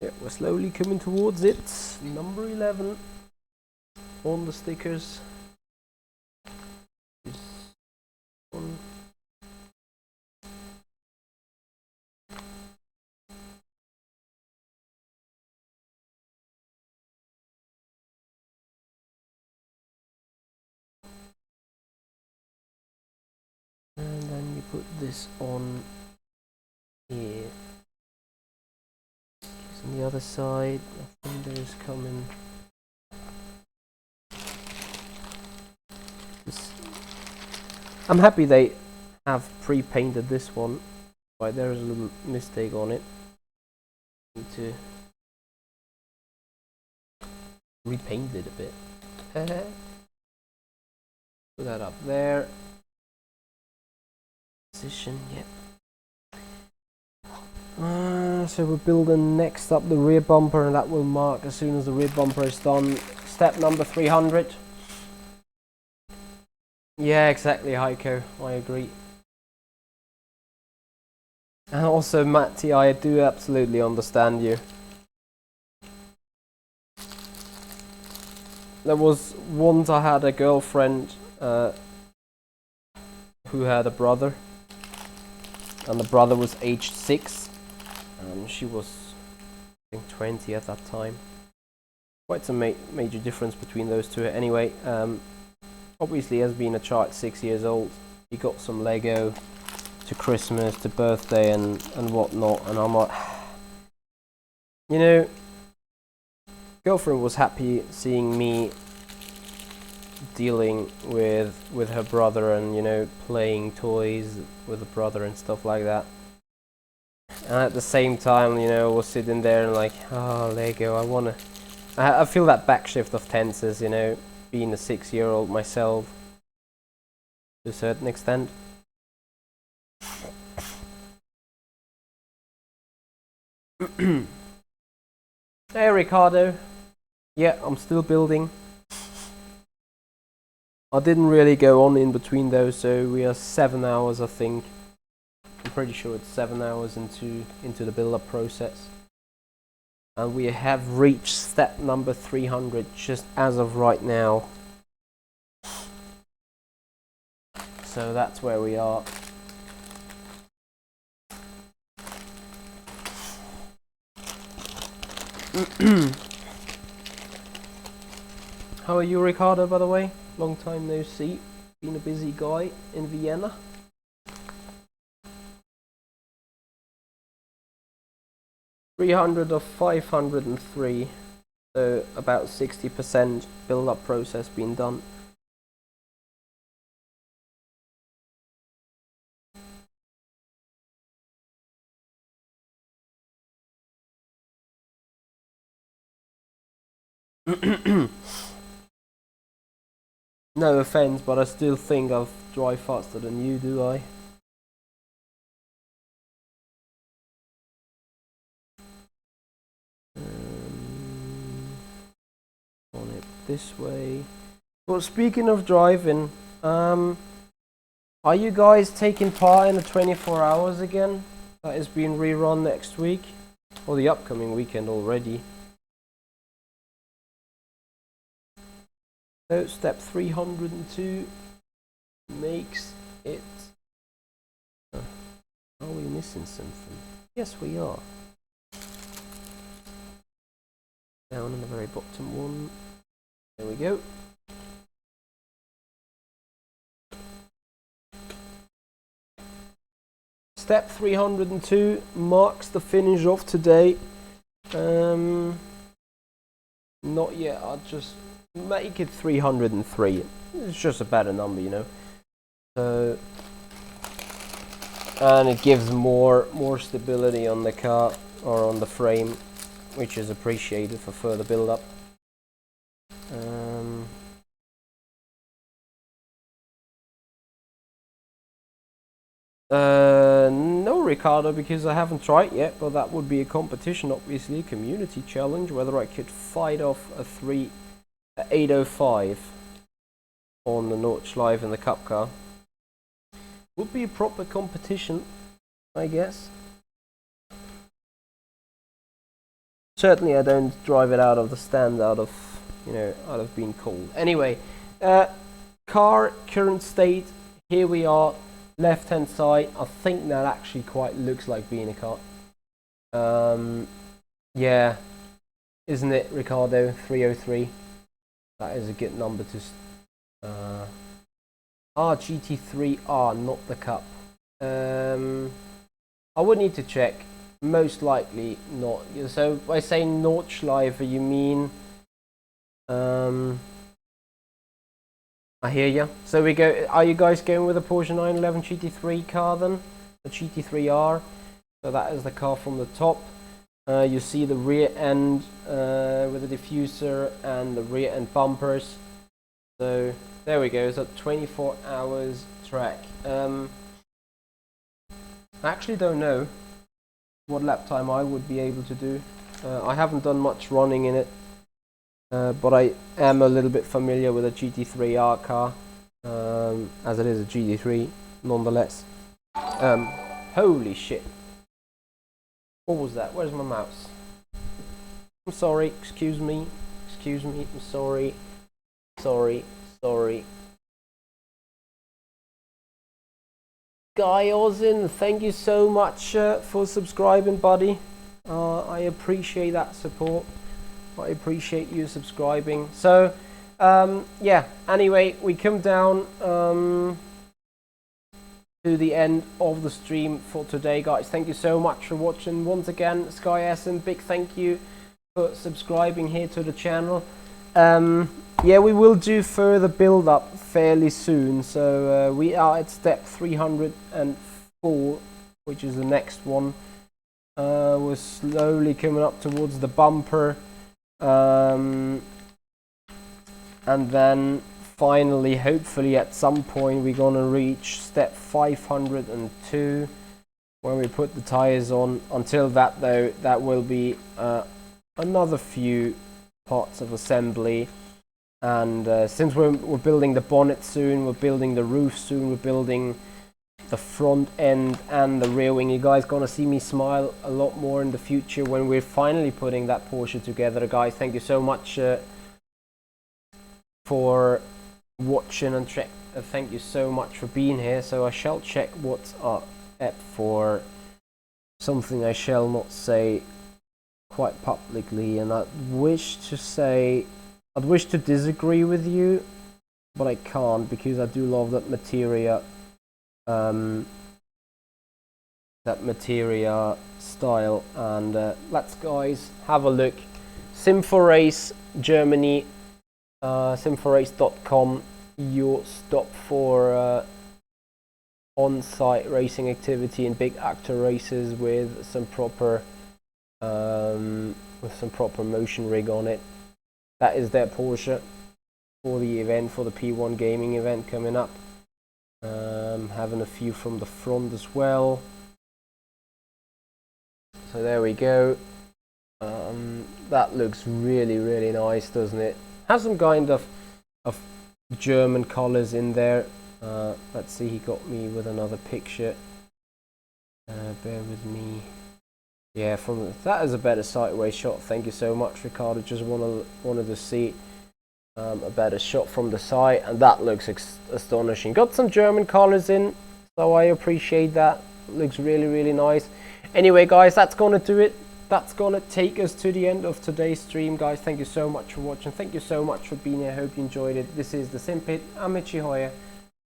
Yeah, we're slowly coming towards it. Number 11 on the stickers. This one. And then you put this on here. On the other side, I think there's coming. I'm happy they have pre-painted this one. Right, there's a little mistake on it. Need to repaint it a bit. Put that up there. Position, yep. So we're building next up the rear bumper, and that will mark as soon as the rear bumper is done. Step number 300. Yeah, exactly, Heiko. I agree. And also, Matty, I do absolutely understand you. There was once I had a girlfriend who had a brother, and the brother was aged 6, and she was, I think, 20 at that time. Quite a major difference between those two. Anyway, obviously, as being a child 6 years old, he got some Lego to Christmas, to birthday, and whatnot, and I'm like, you know, girlfriend was happy seeing me dealing with her brother, and, you know, playing toys with the brother and stuff like that. And at the same time, you know, I was sitting there and like, oh, Lego, I feel that backshift of tenses, you know, being a 6-year-old myself to a certain extent. Hey, Ricardo. Yeah, I'm still building. I didn't really go on in between those, so we are 7 hours, I think. I'm pretty sure it's 7 hours into the build-up process. And we have reached step number 300 just as of right now. So that's where we are. How are you, Ricardo, by the way? Long time no see. Been a busy guy in Vienna. $300 of 503, so about 60% build-up process being done. No offense, but I still think I drive faster than you, do I? On it this way. Well, speaking of driving, are you guys taking part in the 24 hours again? That is being rerun next week, or the upcoming weekend already. So step 302 makes it... are we missing something? Yes, we are. Down in the very bottom one. There we go. Step 302 marks the finish of today. Not yet, I'll just make it 303. It's just a better number, you know. So, and it gives more stability on the car, or on the frame, which is appreciated for further build up. No, Ricardo, because I haven't tried yet, but that would be a competition, obviously, community challenge, whether I could fight off a 805 on the Nordschleife in the Cup car. Would be a proper competition, I guess. Certainly I don't drive it out of the stand, out of being cold. Anyway, car current state, here we are. Left hand side, I think that actually quite looks like being a car. Yeah, isn't it, Ricardo? 303. That is a good number to. GT3R, not the Cup. I would need to check. Most likely not. So by saying Nordschleife, you mean? I hear you. So we go. Are you guys going with a Porsche 911 GT3 car then? The GT3R. So that is the car from the top. You see the rear end with the diffuser and the rear end bumpers. So there we go. It's a 24 hours track. I actually don't know what lap time I would be able to do. I haven't done much running in it, but I am a little bit familiar with a GT3R car, as it is a GT3 nonetheless. Holy shit. What was that? Where's my mouse? I'm sorry, excuse me, I'm sorry. Guy Ozin, thank you so much for subscribing, buddy. I appreciate that support. I appreciate you subscribing. So, yeah, anyway, we come down to the end of the stream for today, guys. Thank you so much for watching. Once again, Sky Essen, big thank you for subscribing here to the channel. Yeah, we will do further build up fairly soon. So we are at step 304, which is the next one. We're slowly coming up towards the bumper, and then finally, hopefully at some point, we're gonna reach step 502 when we put the tires on. Until that though, that will be another few parts of assembly. And since we're building the bonnet soon, we're building the roof soon, we're building the front end and the rear wing, you guys gonna see me smile a lot more in the future when we're finally putting that Porsche together, guys. Thank you so much for watching, and thank you so much for being here. So I shall check what's up for something I shall not say quite publicly, and I'd wish to disagree with you, but I can't, because I do love that materia style. And let's guys have a look. Sim4Race Germany, sim4race.com, your stop for on-site racing activity and big actor races with some proper motion rig on it. That is their Porsche for the event, for the P1 gaming event coming up. Having a few from the front as well. So there we go. That looks really, really nice, doesn't it? Has some kind of German colors in there. Let's see, he got me with another picture. Bear with me. Yeah, that is a better sideways shot. Thank you so much, Ricardo. Just wanted to see a better shot from the side, and that looks astonishing. Got some German colors in, so I appreciate that. Looks really, really nice. Anyway, guys, that's gonna do it. That's gonna take us to the end of today's stream, guys. Thank you so much for watching. Thank you so much for being here. I hope you enjoyed it. This is the Sim Pit. I'm Mitchy Hoyer,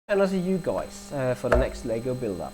and I'll see you guys for the next Lego build up.